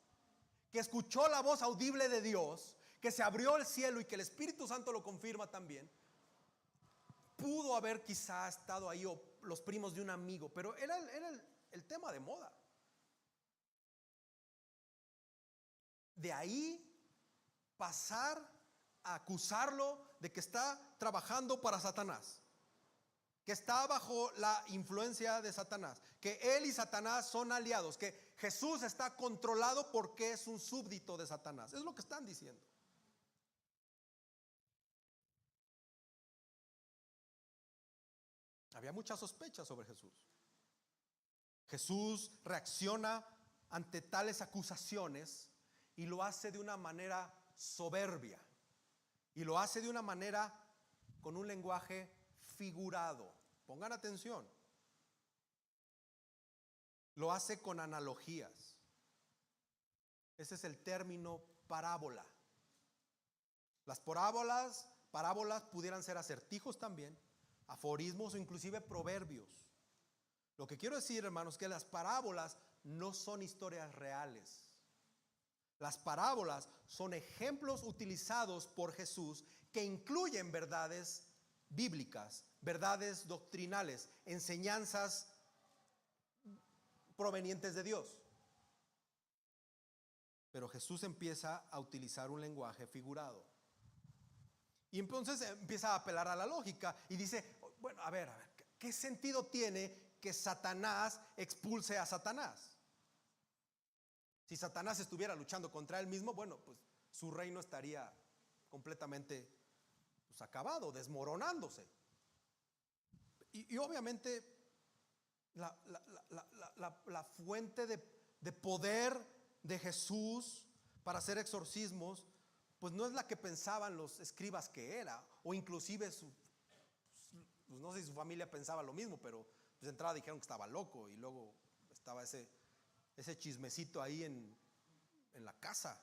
que escuchó la voz audible de Dios, que se abrió el cielo y que el Espíritu Santo lo confirma también, pudo haber quizá estado ahí, o los primos de un amigo, pero era el tema de moda. De ahí pasar a acusarlo de que está trabajando para Satanás, que está bajo la influencia de Satanás, que él y Satanás son aliados, que Jesús está controlado porque es un súbdito de Satanás. Es lo que están diciendo. Había muchas sospechas sobre Jesús. Jesús reacciona ante tales acusaciones y lo hace de una manera soberbia, y lo hace de una manera con un lenguaje figurado. Pongan atención. Lo hace con analogías. Ese es el término parábola. Las parábolas pudieran ser acertijos también, aforismos o inclusive proverbios. Lo que quiero decir, hermanos, es que las parábolas no son historias reales. Las parábolas son ejemplos utilizados por Jesús que incluyen verdades bíblicas, verdades doctrinales, enseñanzas provenientes de Dios. Pero Jesús empieza a utilizar un lenguaje figurado. Y entonces empieza a apelar a la lógica y dice, bueno, a ver, ¿qué sentido tiene que Satanás expulse a Satanás? Si Satanás estuviera luchando contra él mismo, bueno, pues su reino estaría completamente acabado, desmoronándose. Y obviamente La fuente de poder de Jesús para hacer exorcismos, pues no es la que pensaban los escribas que era, o inclusive pues no sé si su familia pensaba lo mismo, pero pues de entrada dijeron que estaba loco, y luego estaba ese chismecito ahí en la casa.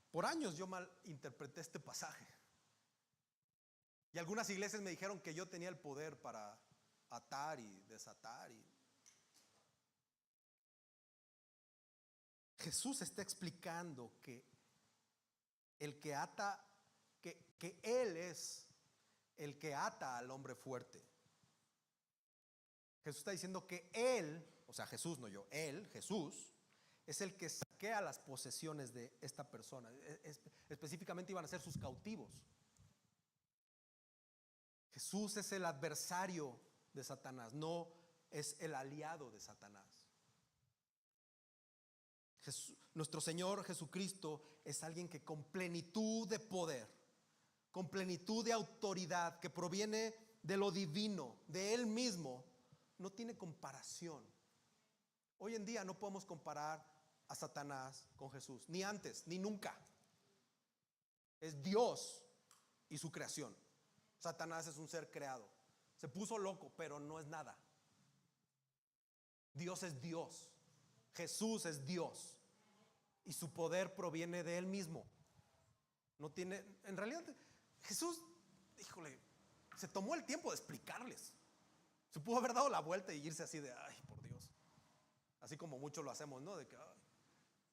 Por años yo mal interpreté este pasaje, y algunas iglesias me dijeron que yo tenía el poder para atar y desatar. Jesús está explicando que el que ata, que Él es el que ata al hombre fuerte. Jesús está diciendo que Él, o sea Jesús, no yo, Él, Jesús, es el que saquea las posesiones de esta persona. Específicamente iban a ser sus cautivos. Jesús es el adversario de Satanás, no es el aliado de Satanás. Nuestro Señor Jesucristo es alguien que con plenitud de poder, con plenitud de autoridad que proviene de lo divino, de Él mismo, no tiene comparación. Hoy en día no podemos comparar a Satanás con Jesús, ni antes, ni nunca. Es Dios y su creación. Satanás es un ser creado. Se puso loco, pero no es nada. Dios es Dios. Jesús es Dios. Y su poder proviene de Él mismo. No tiene, en realidad, Jesús, híjole, se tomó el tiempo de explicarles. Se pudo haber dado la vuelta y irse así de, ay, por Dios. Así como muchos lo hacemos, ¿no? De que,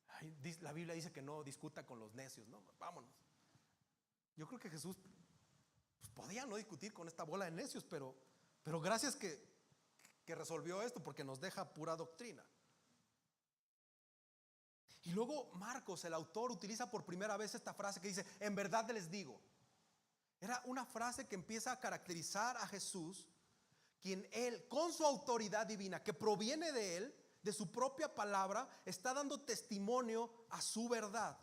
ay, la Biblia dice que no discuta con los necios, ¿no? Vámonos. Yo creo que Jesús pues, podía no discutir con esta bola de necios, pero gracias que resolvió esto, porque nos deja pura doctrina. Y luego Marcos, el autor, utiliza por primera vez esta frase que dice, en verdad les digo. Era una frase que empieza a caracterizar a Jesús, quien Él, con su autoridad divina, que proviene de Él, de su propia palabra, está dando testimonio a su verdad.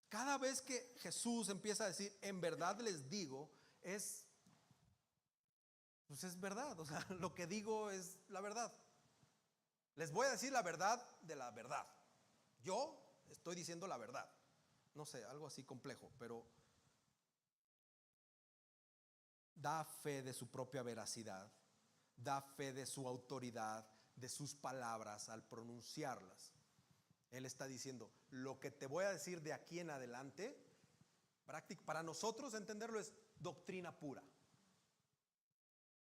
Cada vez que Jesús empieza a decir, en verdad les digo, pues es verdad. O sea, lo que digo es la verdad. Les voy a decir la verdad de la verdad. Yo estoy diciendo la verdad. No sé, algo así complejo, pero da fe de su propia veracidad, da fe de su autoridad, de sus palabras al pronunciarlas. Él está diciendo, lo que te voy a decir de aquí en adelante, para nosotros entenderlo es doctrina pura.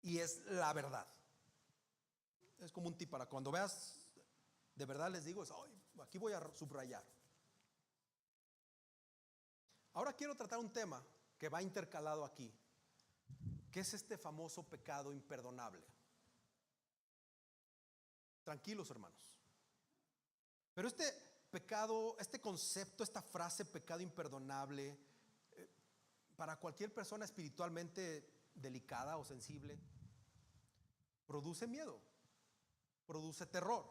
Y es la verdad. Es como un tip para cuando veas, de verdad les digo, aquí voy a subrayar. Ahora quiero tratar un tema que va intercalado aquí, que es este famoso pecado imperdonable. Tranquilos, hermanos. Pero este pecado, este concepto, esta frase pecado imperdonable, para cualquier persona espiritualmente delicada o sensible, produce miedo, produce terror.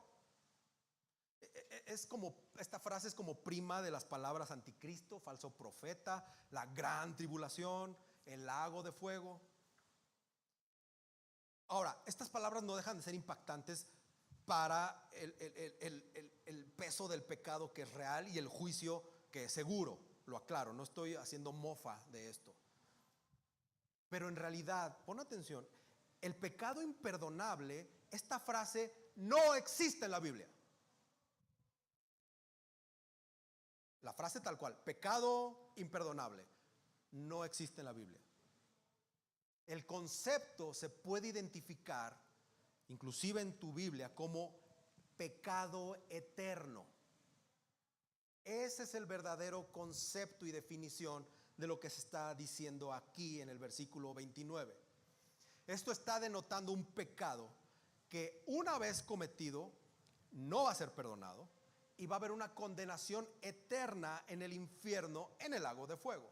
Es como, esta frase es como prima de las palabras anticristo, falso profeta, la gran tribulación, el lago de fuego. Ahora, estas palabras no dejan de ser impactantes para el peso del pecado que es real y el juicio que es seguro. Lo aclaro, no estoy haciendo mofa de esto. Pero en realidad, pon atención, el pecado imperdonable, esta frase no existe en la Biblia. La frase tal cual, pecado imperdonable, no existe en la Biblia. El concepto se puede identificar, inclusive en tu Biblia, como pecado eterno. Ese es el verdadero concepto y definición de lo que se está diciendo aquí en el versículo 29. Esto está denotando un pecado que una vez cometido no va a ser perdonado y va a haber una condenación eterna en el infierno, en el lago de fuego.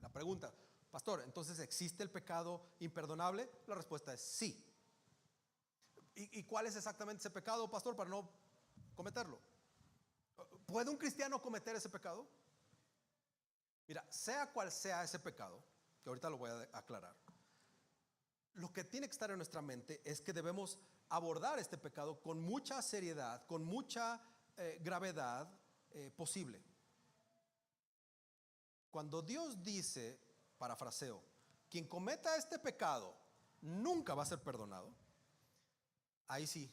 La pregunta, pastor, ¿entonces existe el pecado imperdonable? La respuesta es sí. ¿Y cuál es exactamente ese pecado, pastor, para no cometerlo? ¿Puede un cristiano cometer ese pecado? Mira, sea cual sea ese pecado, que ahorita lo voy a aclarar. Lo que tiene que estar en nuestra mente es que debemos abordar este pecado con mucha seriedad, con mucha gravedad posible. Cuando Dios dice, parafraseo, quien cometa este pecado nunca va a ser perdonado, ahí sí,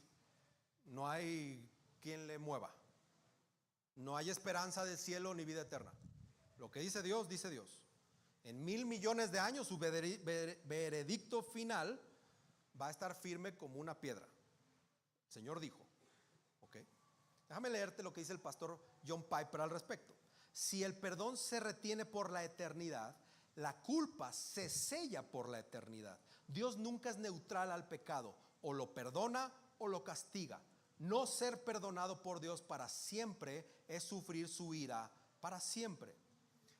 no hay quien le mueva. No hay esperanza del cielo ni vida eterna. Lo que dice Dios, dice Dios. En 1,000 millones de años su veredicto final va a estar firme como una piedra. El Señor dijo. ¿Ok? Déjame leerte lo que dice el pastor John Piper al respecto. Si el perdón se retiene por la eternidad, la culpa se sella por la eternidad. Dios nunca es neutral al pecado. O lo perdona o lo castiga. No ser perdonado por Dios para siempre es sufrir su ira para siempre.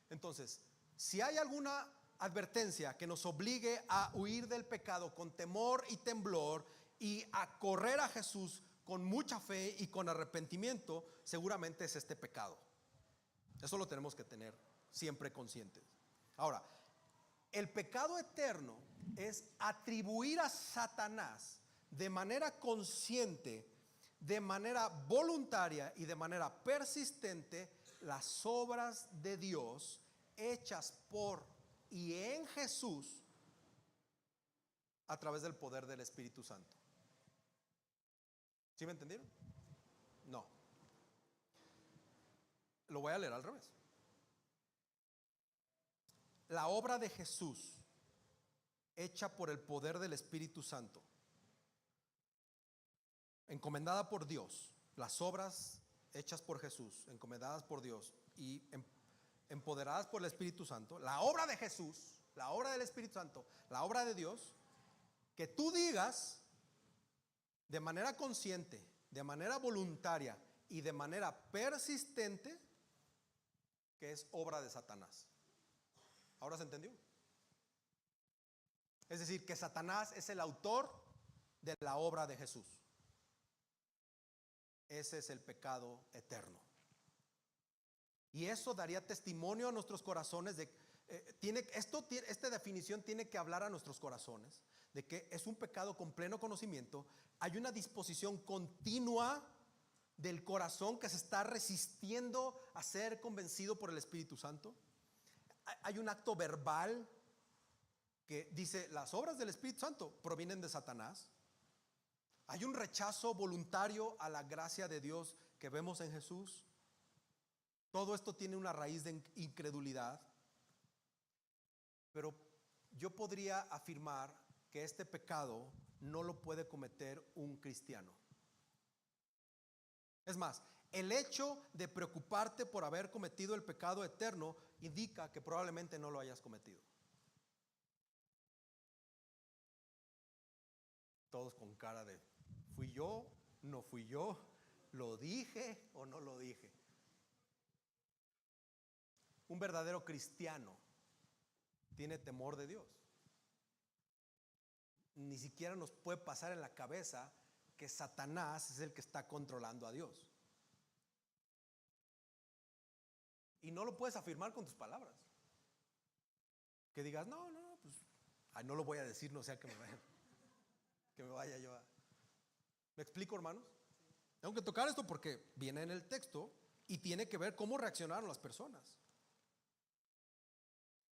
Entonces, si hay alguna advertencia que nos obligue a huir del pecado con temor y temblor y a correr a Jesús con mucha fe y con arrepentimiento, seguramente es este pecado. Eso lo tenemos que tener siempre conscientes. Ahora, el pecado eterno es atribuir a Satanás de manera consciente, de manera voluntaria y de manera persistente las obras de Dios hechas por y en Jesús a través del poder del Espíritu Santo. ¿Sí me entendieron? No. Lo voy a leer al revés. La obra de Jesús hecha por el poder del Espíritu Santo, encomendada por Dios, las obras hechas por Jesús, encomendadas por Dios y empoderadas por el Espíritu Santo, la obra de Jesús, la obra del Espíritu Santo, la obra de Dios, que tú digas de manera consciente, de manera voluntaria y de manera persistente que es obra de Satanás. ¿Ahora se entendió? Es decir, que Satanás es el autor de la obra de Jesús. Ese es el pecado eterno. Y eso daría testimonio a nuestros corazones de esta definición tiene que hablar a nuestros corazones de que es un pecado con pleno conocimiento. Hay una disposición continua del corazón que se está resistiendo a ser convencido por el Espíritu Santo. Hay un acto verbal que dice las obras del Espíritu Santo provienen de Satanás. Hay un rechazo voluntario a la gracia de Dios que vemos en Jesús. Todo esto tiene una raíz de incredulidad. Pero yo podría afirmar que este pecado no lo puede cometer un cristiano. Es más, el hecho de preocuparte por haber cometido el pecado eterno indica que probablemente no lo hayas cometido. Todos con cara de, ¿fui yo? ¿No fui yo? ¿Lo dije o no lo dije? Un verdadero cristiano tiene temor de Dios. Ni siquiera nos puede pasar en la cabeza que Satanás es el que está controlando a Dios. Y no lo puedes afirmar con tus palabras. Que digas, no, pues no lo voy a decir, no sea que me vaya yo a... ¿Me explico, hermanos? Tengo que tocar esto porque viene en el texto y tiene que ver cómo reaccionaron las personas.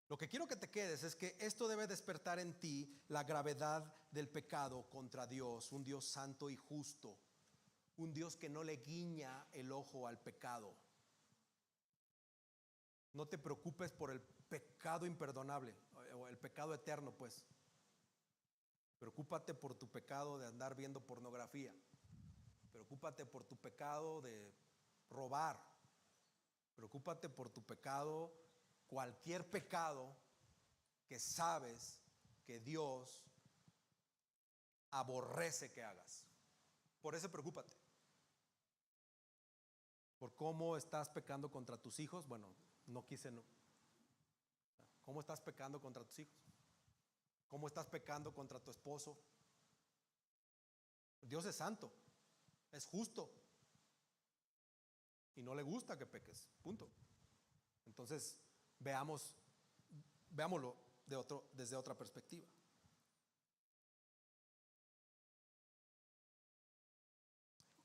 Lo que quiero que te quedes es que esto debe despertar en ti la gravedad del pecado contra Dios, un Dios santo y justo, un Dios que no le guiña el ojo al pecado. No te preocupes por el pecado imperdonable o el pecado eterno, pues. Preocúpate por tu pecado de andar viendo pornografía. Preocúpate por tu pecado de robar. Preocúpate por tu pecado, cualquier pecado que sabes que Dios aborrece que hagas. Por eso preocúpate. Por cómo estás pecando contra tus hijos. Bueno, no. ¿Cómo estás pecando contra tus hijos? ¿Cómo estás pecando contra tu esposo? Dios es santo, es justo y no le gusta que peques, punto. Entonces, veámoslo desde otra perspectiva.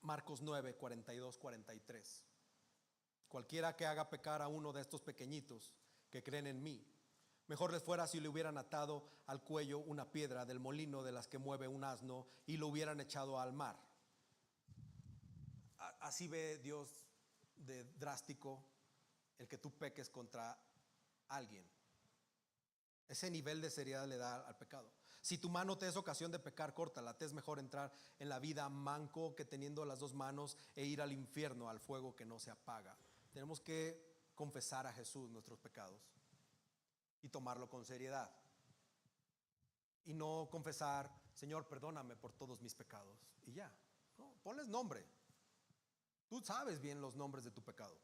Marcos 9, 42, 43. Cualquiera que haga pecar a uno de estos pequeñitos que creen en mí, mejor les fuera si le hubieran atado al cuello una piedra del molino de las que mueve un asno y lo hubieran echado al mar. Así ve Dios de drástico el que tú peques contra alguien. Ese nivel de seriedad le da al pecado. Si tu mano te es ocasión de pecar, córtala. Te es mejor entrar en la vida manco que teniendo las dos manos e ir al infierno, al fuego que no se apaga. Tenemos que confesar a Jesús nuestros pecados y tomarlo con seriedad. Y no confesar, Señor, perdóname por todos mis pecados. Y ya, no, ponles nombre. Tú sabes bien los nombres de tu pecado.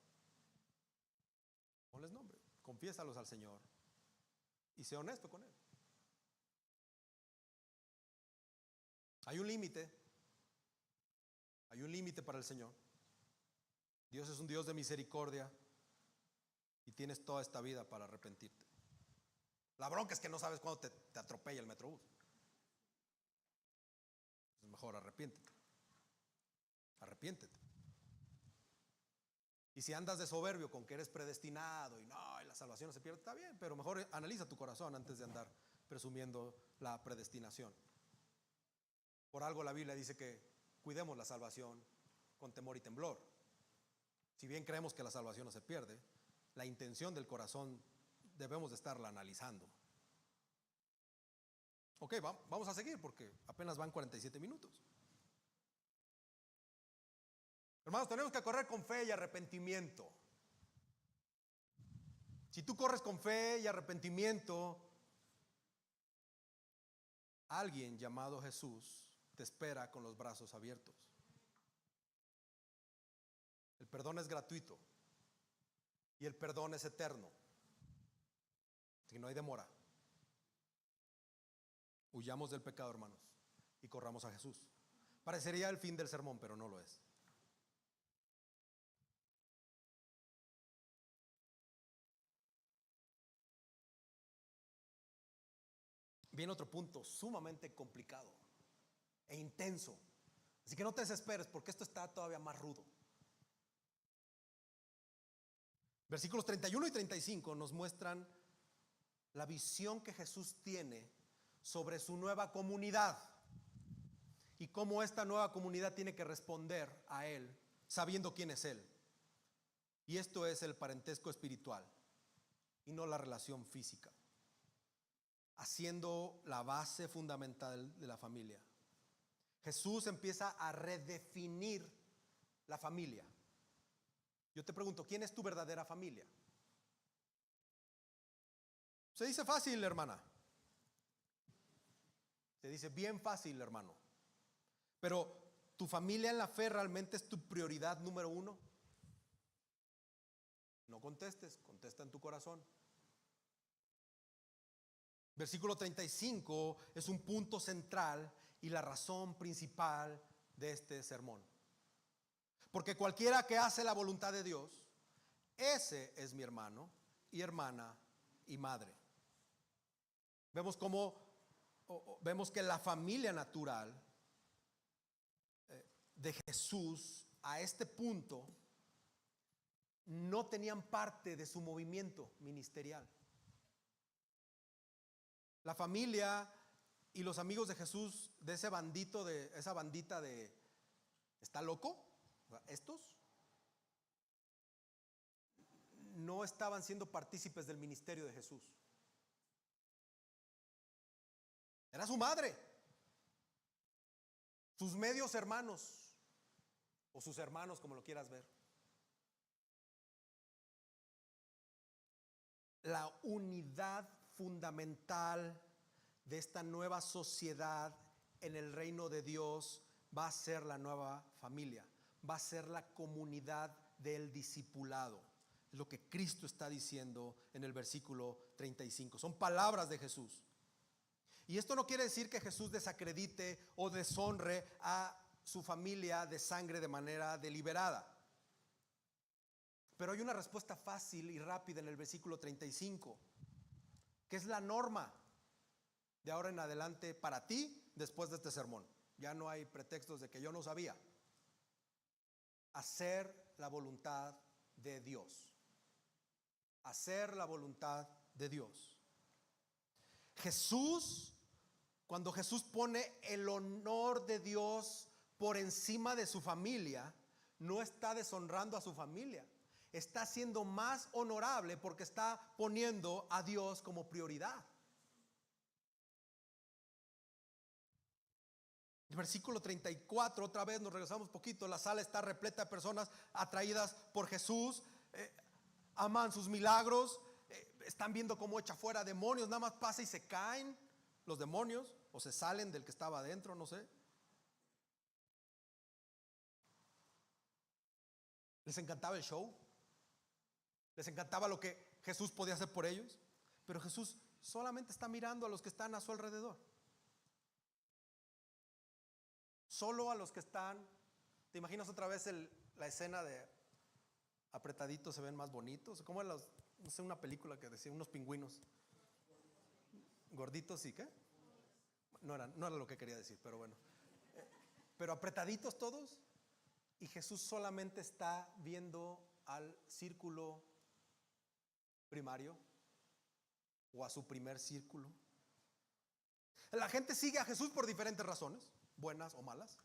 Ponles nombre, confiésalos al Señor y sé honesto con Él. Hay un límite para el Señor. Dios es un Dios de misericordia y tienes toda esta vida para arrepentirte. La bronca es que no sabes cuándo te atropella el metrobús. Es mejor arrepiéntete. Y si andas de soberbio con que eres predestinado y no, y la salvación no se pierde, está bien, pero mejor analiza tu corazón antes de andar presumiendo la predestinación. Por algo la Biblia dice que cuidemos la salvación con temor y temblor. Si bien creemos que la salvación no se pierde, la intención del corazón debemos de estarla analizando. Ok, vamos a seguir porque apenas van 47 minutos. Hermanos, tenemos que correr con fe y arrepentimiento. Si tú corres con fe y arrepentimiento, alguien llamado Jesús te espera con los brazos abiertos. El perdón es gratuito y el perdón es eterno. Si no hay demora. Huyamos del pecado, hermanos, y corramos a Jesús. Parecería el fin del sermón, pero no lo es. Viene otro punto sumamente complicado e intenso. Así que no te desesperes porque esto está todavía más rudo. Versículos 31 y 35 nos muestran la visión que Jesús tiene sobre su nueva comunidad y cómo esta nueva comunidad tiene que responder a Él sabiendo quién es Él. Y esto es el parentesco espiritual y no la relación física, haciendo la base fundamental de la familia. Jesús empieza a redefinir la familia. Yo te pregunto, ¿quién es tu verdadera familia? Se dice fácil, hermana. Se dice bien fácil, hermano. Pero ¿tu familia en la fe realmente es tu prioridad número uno? No contestes, contesta en tu corazón. Versículo 35 es un punto central y la razón principal de este sermón. Porque cualquiera que hace la voluntad de Dios, ese es mi hermano y hermana y madre. Vemos que la familia natural de Jesús a este punto no tenían parte de su movimiento ministerial. La familia y los amigos de Jesús, de esa bandita de ¿está loco? Estos no estaban siendo partícipes del ministerio de Jesús. Era su madre, sus medios hermanos o sus hermanos, como lo quieras ver. La unidad fundamental de esta nueva sociedad en el reino de Dios va a ser la nueva familia, va a ser la comunidad del discipulado. Es lo que Cristo está diciendo en el versículo 35. Son palabras de Jesús. Y esto no quiere decir que Jesús desacredite o deshonre a su familia de sangre de manera deliberada. Pero hay una respuesta fácil y rápida en el versículo 35. que es la norma de ahora en adelante para ti después de este sermón. Ya no hay pretextos de que yo no sabía. Hacer la voluntad de Dios. Hacer la voluntad de Dios. Cuando Jesús pone el honor de Dios por encima de su familia, no está deshonrando a su familia. Está siendo más honorable porque está poniendo a Dios como prioridad. El versículo 34, otra vez nos regresamos un poquito. La sala está repleta de personas atraídas por Jesús. Aman sus milagros. Están viendo cómo echa fuera demonios. Nada más pasa y se caen los demonios. O se salen del que estaba adentro, no sé. Les encantaba el show. Les encantaba lo que Jesús podía hacer por ellos. Pero Jesús solamente está mirando a los que están a su alrededor. Solo a los que están. ¿Te imaginas otra vez la escena de apretaditos se ven más bonitos? ¿Cómo no sé, una película que decía unos pingüinos gorditos y qué? No era lo que quería decir, pero bueno. Pero apretaditos todos. Y Jesús solamente está viendo al círculo primario o a su primer círculo. La gente sigue a Jesús por diferentes razones, buenas o malas.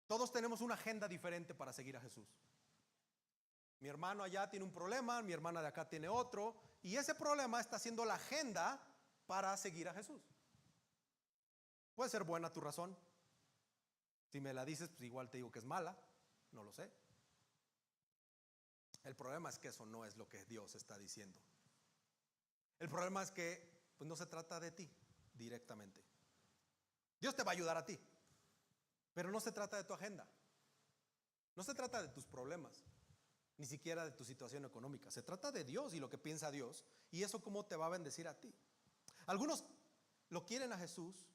Todos tenemos una agenda diferente para seguir a Jesús. Mi hermano allá tiene un problema, mi hermana de acá tiene otro, y ese problema está siendo la agenda para seguir a Jesús. Puede ser buena tu razón. Si me la dices, pues igual te digo que es mala, no lo sé. El problema es que eso no es lo que Dios está diciendo. El problema es que pues no se trata de ti directamente. Dios te va a ayudar a ti, pero no se trata de tu agenda. No se trata de tus problemas, ni siquiera de tu situación económica. Se trata de Dios y lo que piensa Dios, y eso cómo te va a bendecir a ti. Algunos lo quieren a Jesús,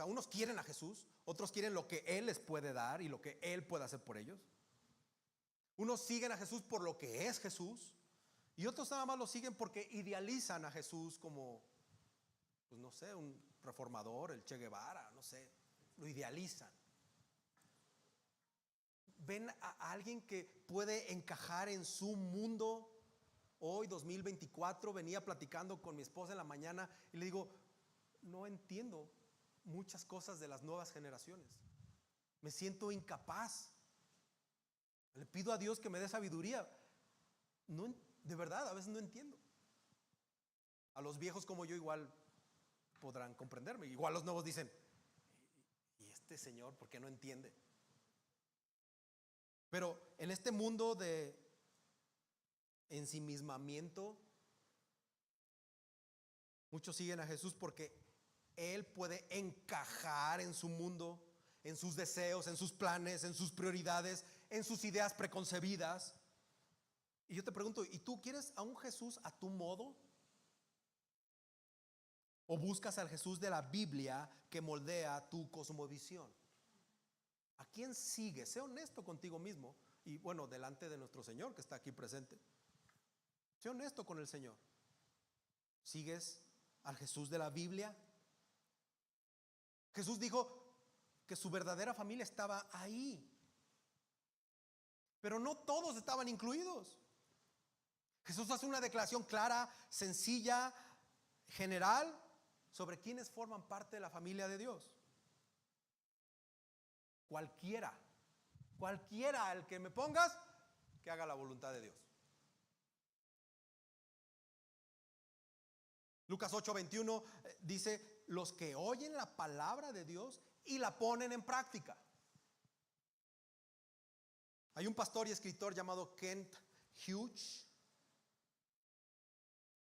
unos quieren a Jesús, otros quieren lo que Él les puede dar y lo que Él puede hacer por ellos. Unos siguen a Jesús por lo que es Jesús, y otros nada más lo siguen porque idealizan a Jesús como, pues no sé, un reformador, el Che Guevara, no sé, lo idealizan. Ven a alguien que puede encajar en su mundo. Hoy 2024 venía platicando con mi esposa en la mañana y le digo, no entiendo muchas cosas de las nuevas generaciones. Me siento incapaz. Le pido a Dios que me dé sabiduría. No, de verdad, a veces no entiendo. A los viejos como yo igual podrán comprenderme. Igual los nuevos dicen, ¿y este señor por qué no entiende? Pero en este mundo de ensimismamiento, muchos siguen a Jesús porque Él puede encajar en su mundo, en sus deseos, en sus planes, en sus prioridades, en sus ideas preconcebidas. Y yo te pregunto, ¿y tú quieres a un Jesús a tu modo? ¿O buscas al Jesús de la Biblia que moldea tu cosmovisión? ¿A quién sigues? Sé honesto contigo mismo y bueno, delante de nuestro Señor que está aquí presente. Sé honesto con el Señor. ¿Sigues al Jesús de la Biblia? Jesús dijo que su verdadera familia estaba ahí, pero no todos estaban incluidos. Jesús hace una declaración clara, sencilla, general sobre quienes forman parte de la familia de Dios. Cualquiera al que me pongas, que haga la voluntad de Dios. Lucas 8:21 dice, los que oyen la palabra de Dios y la ponen en práctica. Hay un pastor y escritor llamado Kent Hughes.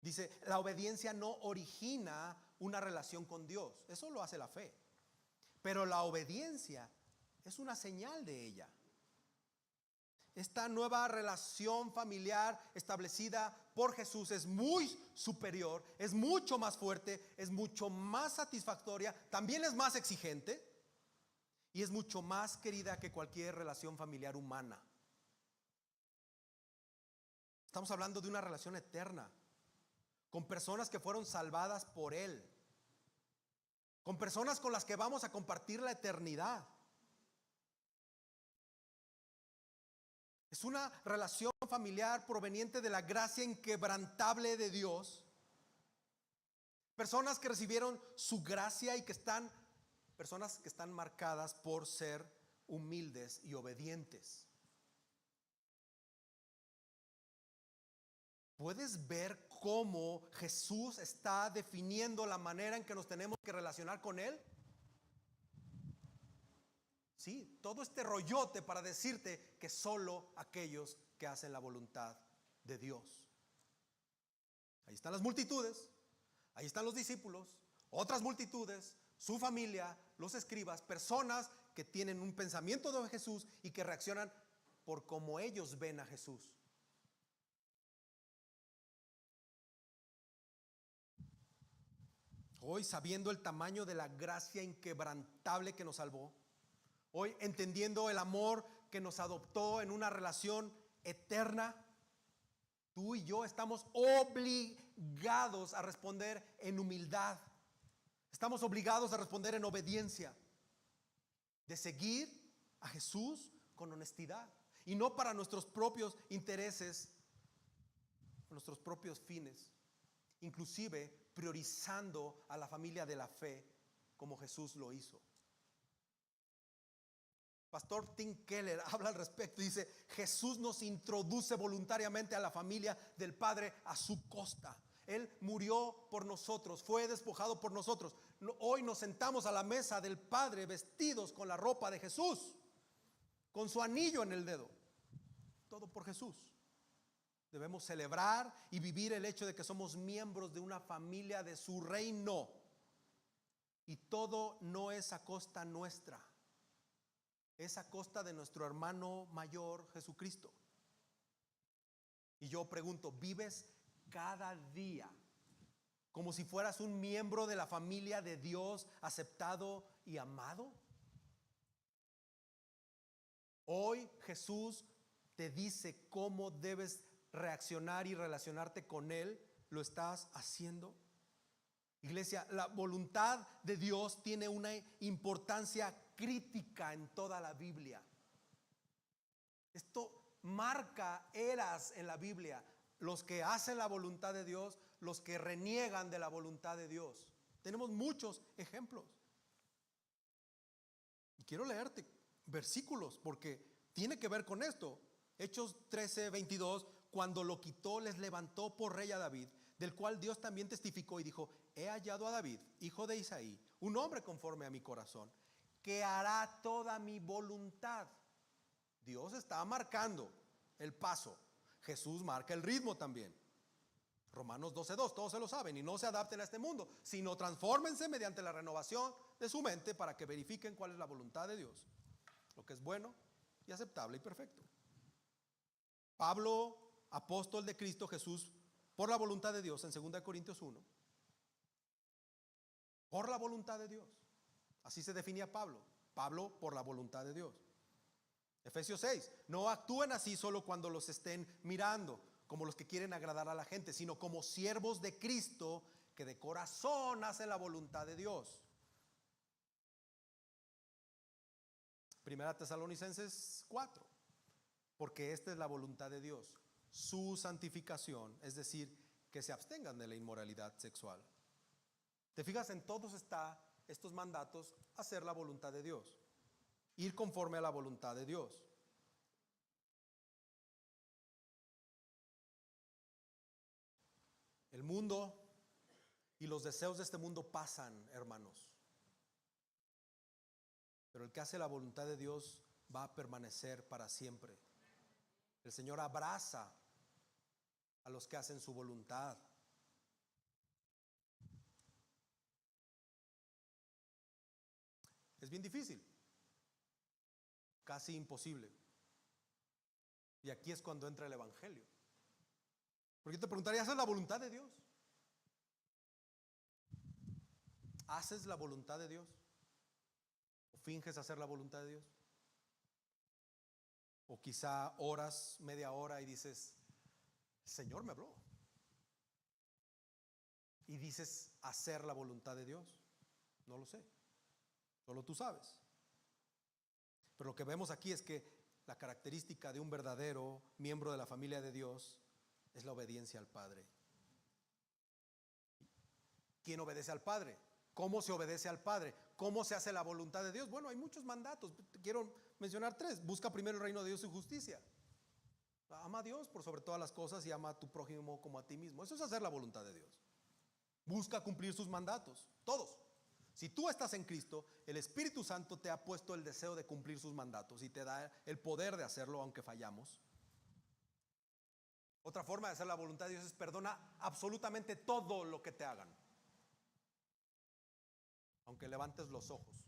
Dice, la obediencia no origina una relación con Dios, eso lo hace la fe. Pero la obediencia es una señal de ella. Esta nueva relación familiar establecida por Jesús es muy superior, es mucho más fuerte, es mucho más satisfactoria, también es más exigente y es mucho más querida que cualquier relación familiar humana. Estamos hablando de una relación eterna, con personas que fueron salvadas por Él, con personas con las que vamos a compartir la eternidad. Es una relación familiar proveniente de la gracia inquebrantable de Dios. Personas que recibieron su gracia y personas que están marcadas por ser humildes y obedientes. ¿Puedes ver cómo Jesús está definiendo la manera en que nos tenemos que relacionar con Él? Sí, todo este rollote para decirte que solo aquellos que hacen la voluntad de Dios. Ahí están las multitudes, ahí están los discípulos, otras multitudes, su familia, los escribas, personas que tienen un pensamiento de Jesús y que reaccionan por cómo ellos ven a Jesús. Hoy, sabiendo el tamaño de la gracia inquebrantable que nos salvó, hoy entendiendo el amor que nos adoptó en una relación eterna, tú y yo estamos obligados a responder en humildad. Estamos obligados a responder en obediencia, de seguir a Jesús con honestidad y no para nuestros propios intereses, nuestros propios fines, inclusive priorizando a la familia de la fe como Jesús lo hizo. Pastor Tim Keller habla al respecto y dice: Jesús nos introduce voluntariamente a la familia del Padre a su costa. Él murió por nosotros, fue despojado por nosotros. Hoy nos sentamos a la mesa del Padre vestidos con la ropa de Jesús, con su anillo en el dedo. Todo por Jesús. Debemos celebrar y vivir el hecho de que somos miembros de una familia de su reino. Y todo no es a costa nuestra, es a costa de nuestro hermano mayor Jesucristo. Y yo pregunto, ¿vives cada día como si fueras un miembro de la familia de Dios, aceptado y amado? Hoy Jesús te dice cómo debes reaccionar y relacionarte con Él. ¿Lo estás haciendo? Iglesia, la voluntad de Dios tiene una importancia crítica en toda la Biblia. Esto marca eras en la Biblia. Los que hacen la voluntad de Dios, los que reniegan de la voluntad de Dios. Tenemos muchos ejemplos. Y quiero leerte versículos porque tiene que ver con esto. Hechos 13:22: cuando lo quitó, les levantó por rey a David, del cual Dios también testificó y dijo: he hallado a David, hijo de Isaí, un hombre conforme a mi corazón, que hará toda mi voluntad. Dios está marcando el paso. Jesús marca el ritmo también. Romanos 12:2, todos se lo saben. Y no se adapten a este mundo, sino transfórmense mediante la renovación de su mente, para que verifiquen cuál es la voluntad de Dios, lo que es bueno y aceptable y perfecto. Pablo, apóstol de Cristo Jesús, por la voluntad de Dios, en 2 Corintios 1, por la voluntad de Dios. Así se definía Pablo. Pablo por la voluntad de Dios. Efesios 6: no actúen así solo cuando los estén mirando, como los que quieren agradar a la gente, sino como siervos de Cristo, que de corazón hacen la voluntad de Dios. Primera Tesalonicenses 4: porque esta es la voluntad de Dios, su santificación, es decir, que se abstengan de la inmoralidad sexual. Te fijas, en todos está estos mandatos: hacer la voluntad de Dios, ir conforme a la voluntad de Dios. El mundo y los deseos de este mundo pasan, hermanos, pero el que hace la voluntad de Dios va a permanecer para siempre. El Señor abraza a los que hacen su voluntad. Es bien difícil, casi imposible. Y aquí es cuando entra el Evangelio. Porque yo te preguntaría, ¿haces la voluntad de Dios? ¿Haces la voluntad de Dios? ¿O finges hacer la voluntad de Dios? O quizá oras media hora y dices: el Señor me habló, y dices hacer la voluntad de Dios? No lo sé, solo tú sabes. Pero lo que vemos aquí es que la característica de un verdadero miembro de la familia de Dios es la obediencia al Padre. ¿Quién obedece al Padre? ¿Cómo se obedece al Padre? ¿Cómo se hace la voluntad de Dios? Bueno, hay muchos mandatos. Quiero mencionar 3. Busca primero el reino de Dios y justicia. Ama a Dios por sobre todas las cosas y ama a tu prójimo como a ti mismo. Eso es hacer la voluntad de Dios. Busca cumplir sus mandatos, todos. Si tú estás en Cristo, el Espíritu Santo te ha puesto el deseo de cumplir sus mandatos y te da el poder de hacerlo aunque fallamos. Otra forma de hacer la voluntad de Dios es perdona absolutamente todo lo que te hagan, aunque levantes los ojos.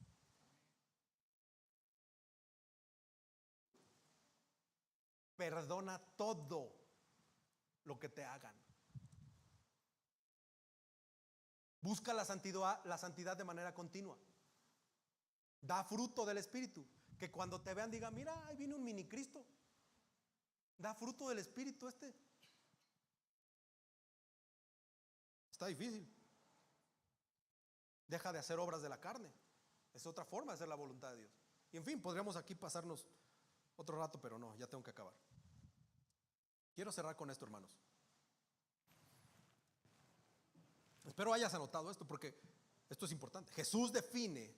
Perdona todo lo que te hagan. Busca la santidad de manera continua. Da fruto del Espíritu. Que cuando te vean digan, mira, ahí viene un mini Cristo. Da fruto del Espíritu este. Está difícil. Deja de hacer obras de la carne. Es otra forma de hacer la voluntad de Dios. Y en fin, podríamos aquí pasarnos otro rato, pero no, ya tengo que acabar. Quiero cerrar con esto, hermanos. Espero hayas anotado esto porque esto es importante. Jesús define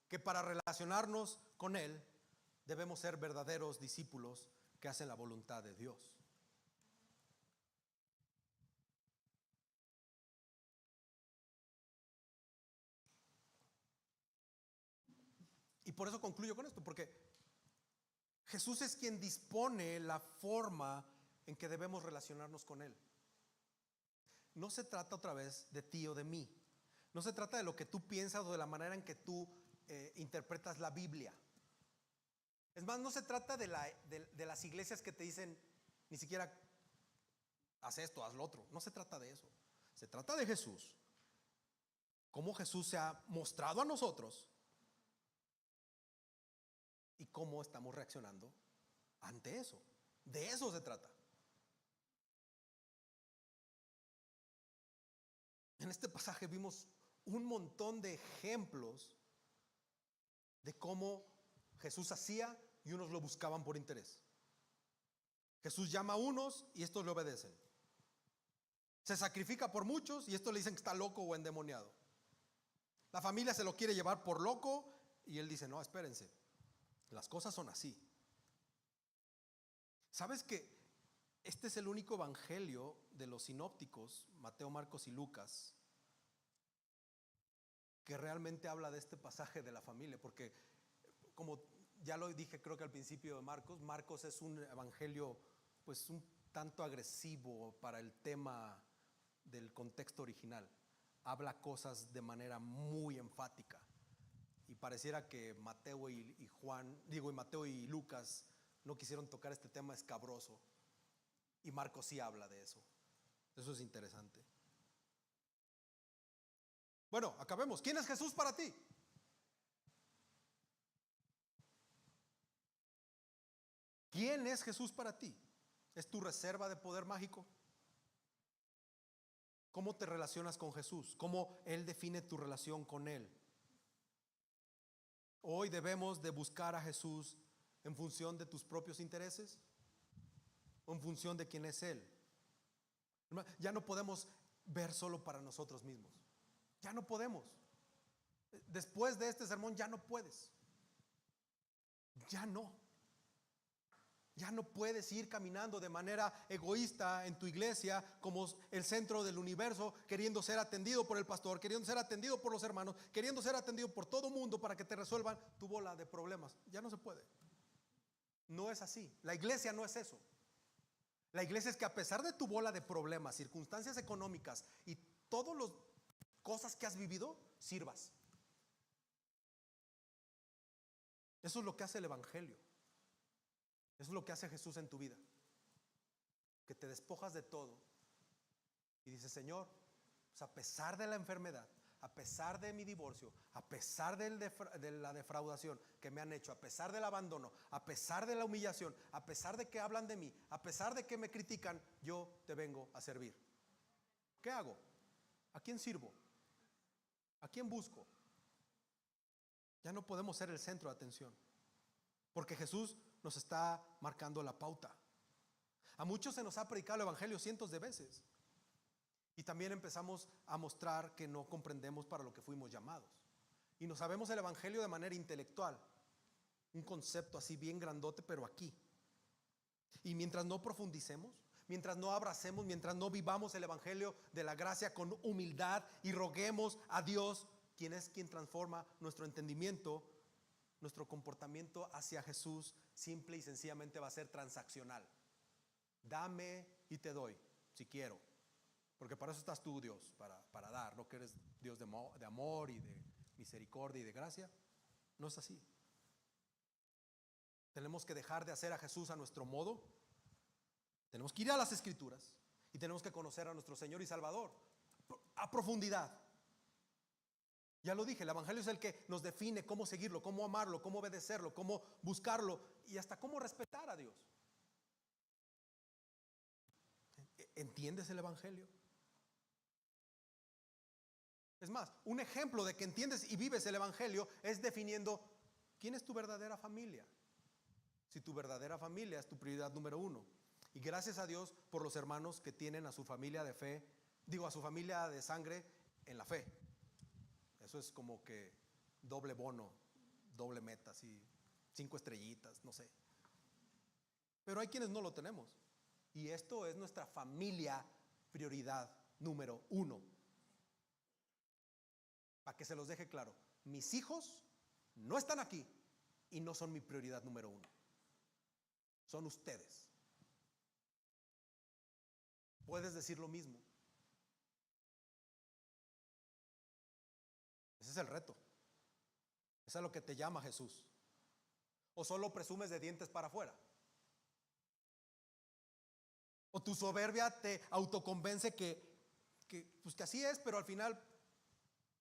que para relacionarnos con Él debemos ser verdaderos discípulos que hacen la voluntad de Dios. Y por eso concluyo con esto, porque Jesús es quien dispone la forma en que debemos relacionarnos con Él. No se trata otra vez de ti o de mí. No se trata de lo que tú piensas o de la manera en que tú interpretas la Biblia. Es más, no se trata de las iglesias que te dicen ni siquiera haz esto, haz lo otro. No se trata de eso. Se trata de Jesús. Cómo Jesús se ha mostrado a nosotros y cómo estamos reaccionando ante eso. De eso se trata. En este pasaje vimos un montón de ejemplos de cómo Jesús hacía y unos lo buscaban por interés. Jesús llama a unos y estos le obedecen. Se sacrifica por muchos y estos le dicen que está loco o endemoniado. La familia se lo quiere llevar por loco y él dice, no, espérense, las cosas son así. ¿Sabes que este es el único evangelio de los sinópticos, Mateo, Marcos y Lucas, que realmente habla de este pasaje de la familia? Porque como ya lo dije creo que al principio de Marcos es un evangelio pues un tanto agresivo para el tema del contexto original. Habla cosas de manera muy enfática y pareciera que Mateo y Mateo y Lucas no quisieron tocar este tema escabroso, y Marcos sí habla de eso. Eso es interesante. Bueno, acabemos. ¿Quién es Jesús para ti? ¿Quién es Jesús para ti? ¿Es tu reserva de poder mágico? ¿Cómo te relacionas con Jesús? ¿Cómo Él define tu relación con Él? Hoy debemos de buscar a Jesús en función de tus propios intereses o en función de quién es Él. Ya no podemos ver solo para nosotros mismos. Ya no podemos. Después de este sermón ya no puedes. Ya no. Ya no puedes ir caminando de manera egoísta en tu iglesia como el centro del universo, queriendo ser atendido por el pastor, queriendo ser atendido por los hermanos, queriendo ser atendido por todo mundo para que te resuelvan tu bola de problemas. Ya no se puede. No es así. La iglesia no es eso. La iglesia es que a pesar de tu bola de problemas, circunstancias económicas y todas las cosas que has vivido, sirvas. Eso es lo que hace el evangelio. Eso es lo que hace Jesús en tu vida. Que te despojas de todo y dices, Señor, pues a pesar de la enfermedad, a pesar de mi divorcio, a pesar de la defraudación que me han hecho, a pesar del abandono, a pesar de la humillación, a pesar de que hablan de mí, a pesar de que me critican, yo te vengo a servir. ¿Qué hago? ¿A quién sirvo? ¿A quién busco? Ya no podemos ser el centro de atención, porque Jesús nos está marcando la pauta. A muchos se nos ha predicado el evangelio cientos de veces, y también empezamos a mostrar que no comprendemos para lo que fuimos llamados, y no sabemos el evangelio de manera intelectual, un concepto así bien grandote, pero aquí. Y mientras no profundicemos, mientras no abracemos, mientras no vivamos el evangelio de la gracia con humildad y roguemos a Dios, quien es quien transforma nuestro entendimiento, nuestro comportamiento hacia Jesús simple y sencillamente va a ser transaccional. Dame y te doy, si quiero, porque para eso estás tú, Dios, para dar. No que eres Dios de amor y de misericordia y de gracia. No es así. Tenemos que dejar de hacer a Jesús a nuestro modo. Tenemos que ir a las Escrituras y tenemos que conocer a nuestro Señor y Salvador a profundidad. Ya lo dije, el evangelio es el que nos define cómo seguirlo, cómo amarlo, cómo obedecerlo, cómo buscarlo y hasta cómo respetar a Dios. ¿Entiendes el evangelio? Es más, un ejemplo de que entiendes y vives el evangelio es definiendo quién es tu verdadera familia. Si tu verdadera familia es tu prioridad número uno. Y gracias a Dios por los hermanos que tienen a su familia de fe, a su familia de sangre en la fe. Eso es como que doble bono, doble meta, así, 5 estrellitas, no sé. Pero hay quienes no lo tenemos. Y esto es nuestra familia prioridad número uno. Para que se los deje claro, mis hijos no están aquí y no son mi prioridad número uno. Son ustedes. Puedes decir lo mismo. Ese es el reto. Eso es lo que te llama Jesús. ¿O solo presumes de dientes para afuera? ¿O tu soberbia te autoconvence pues que así es, pero al final,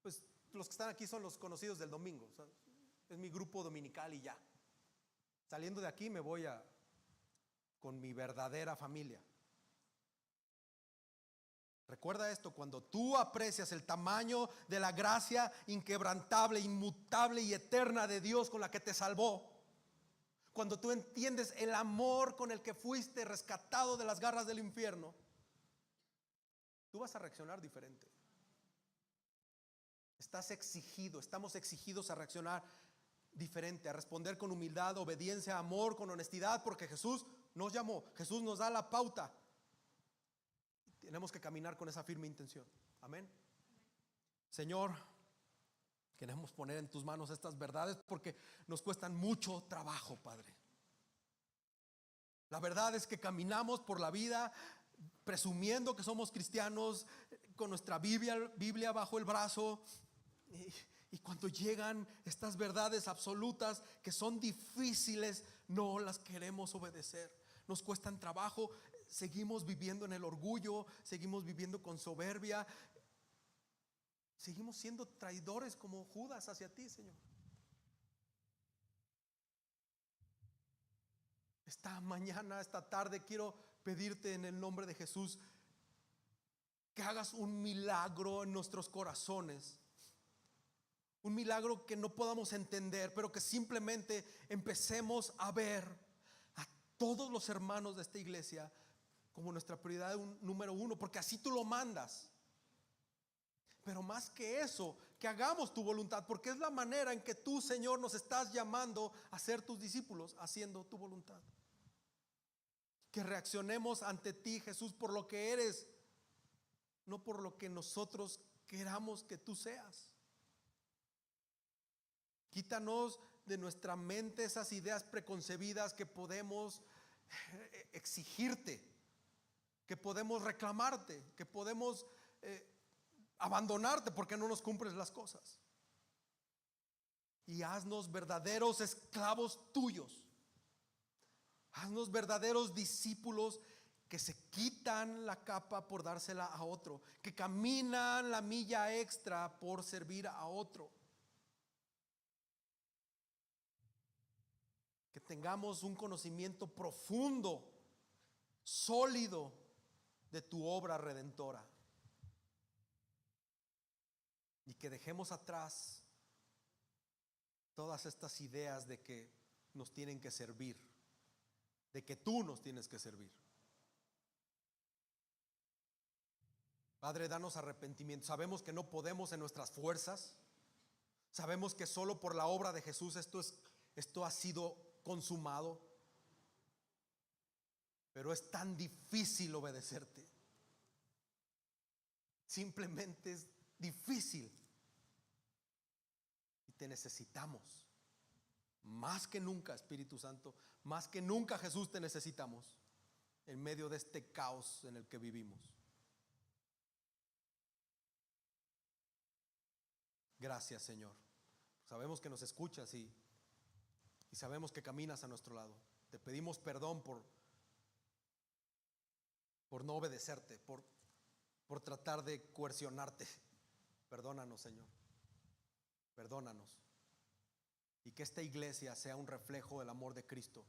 pues los que están aquí son los conocidos del domingo? O sea, es mi grupo dominical y ya. Saliendo de aquí me voy con mi verdadera familia. Recuerda esto, cuando tú aprecias el tamaño de la gracia inquebrantable, inmutable y eterna de Dios con la que te salvó, cuando tú entiendes el amor con el que fuiste rescatado de las garras del infierno, tú vas a reaccionar diferente. Estamos exigidos a reaccionar diferente, a responder con humildad, obediencia, amor, con honestidad, porque Jesús nos llamó, Jesús nos da la pauta. Tenemos que caminar con esa firme intención. Amén. Señor, queremos poner en tus manos estas verdades porque nos cuestan mucho trabajo, Padre. La verdad es que caminamos por la vida presumiendo que somos cristianos, con nuestra Biblia bajo el brazo, y cuando llegan estas verdades absolutas que son difíciles, no las queremos obedecer. Nos cuestan trabajo. Seguimos viviendo en el orgullo, seguimos viviendo con soberbia, seguimos siendo traidores como Judas hacia ti, Señor. Esta mañana, esta tarde, quiero pedirte en el nombre de Jesús que hagas un milagro en nuestros corazones. Un milagro que no podamos entender, pero que simplemente empecemos a ver a todos los hermanos de esta iglesia como nuestra prioridad número uno, porque así tú lo mandas. Pero más que eso, que hagamos tu voluntad, porque es la manera en que tú, Señor, nos estás llamando a ser tus discípulos, haciendo tu voluntad. Que reaccionemos ante ti, Jesús, por lo que eres, no por lo que nosotros queramos que tú seas. Quítanos de nuestra mente esas ideas preconcebidas que podemos exigirte, que podemos reclamarte, que podemos abandonarte porque no nos cumples las cosas. Y haznos verdaderos esclavos tuyos. Haznos verdaderos discípulos que se quitan la capa por dársela a otro, que caminan la milla extra por servir a otro. Que tengamos un conocimiento profundo, sólido de tu obra redentora. que dejemos atrás todas estas ideas de que nos tienen que servir, de que tú nos tienes que servir. Padre, danos arrepentimiento. Sabemos que no podemos en nuestras fuerzas. Sabemos que solo por la obra de Jesús esto ha sido consumado. Pero es tan difícil obedecerte. Simplemente es difícil. Y te necesitamos. Más que nunca, Espíritu Santo. Más que nunca, Jesús, te necesitamos en medio de este caos en el que vivimos. Gracias, Señor. Sabemos que nos escuchas y sabemos que caminas a nuestro lado. Te pedimos perdón por no obedecerte, por tratar de coercionarte. Perdónanos, Señor. Perdónanos. Y que esta iglesia sea un reflejo del amor de Cristo.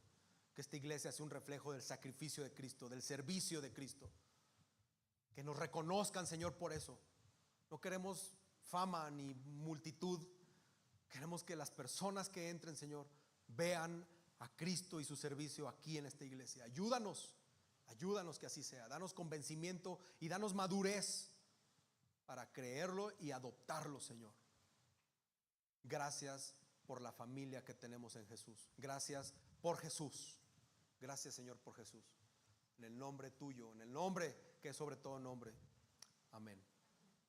Que esta iglesia sea un reflejo del sacrificio de Cristo, del servicio de Cristo. Que nos reconozcan, Señor, por eso. No queremos fama ni multitud. Queremos que las personas que entren, Señor, vean a Cristo y su servicio aquí en esta iglesia. Ayúdanos que así sea. Danos convencimiento y danos madurez para creerlo y adoptarlo, Señor. Gracias por la familia que tenemos en Jesús. Gracias por Jesús. Gracias, Señor, por Jesús. En el nombre tuyo, en el nombre que es sobre todo nombre. Amén.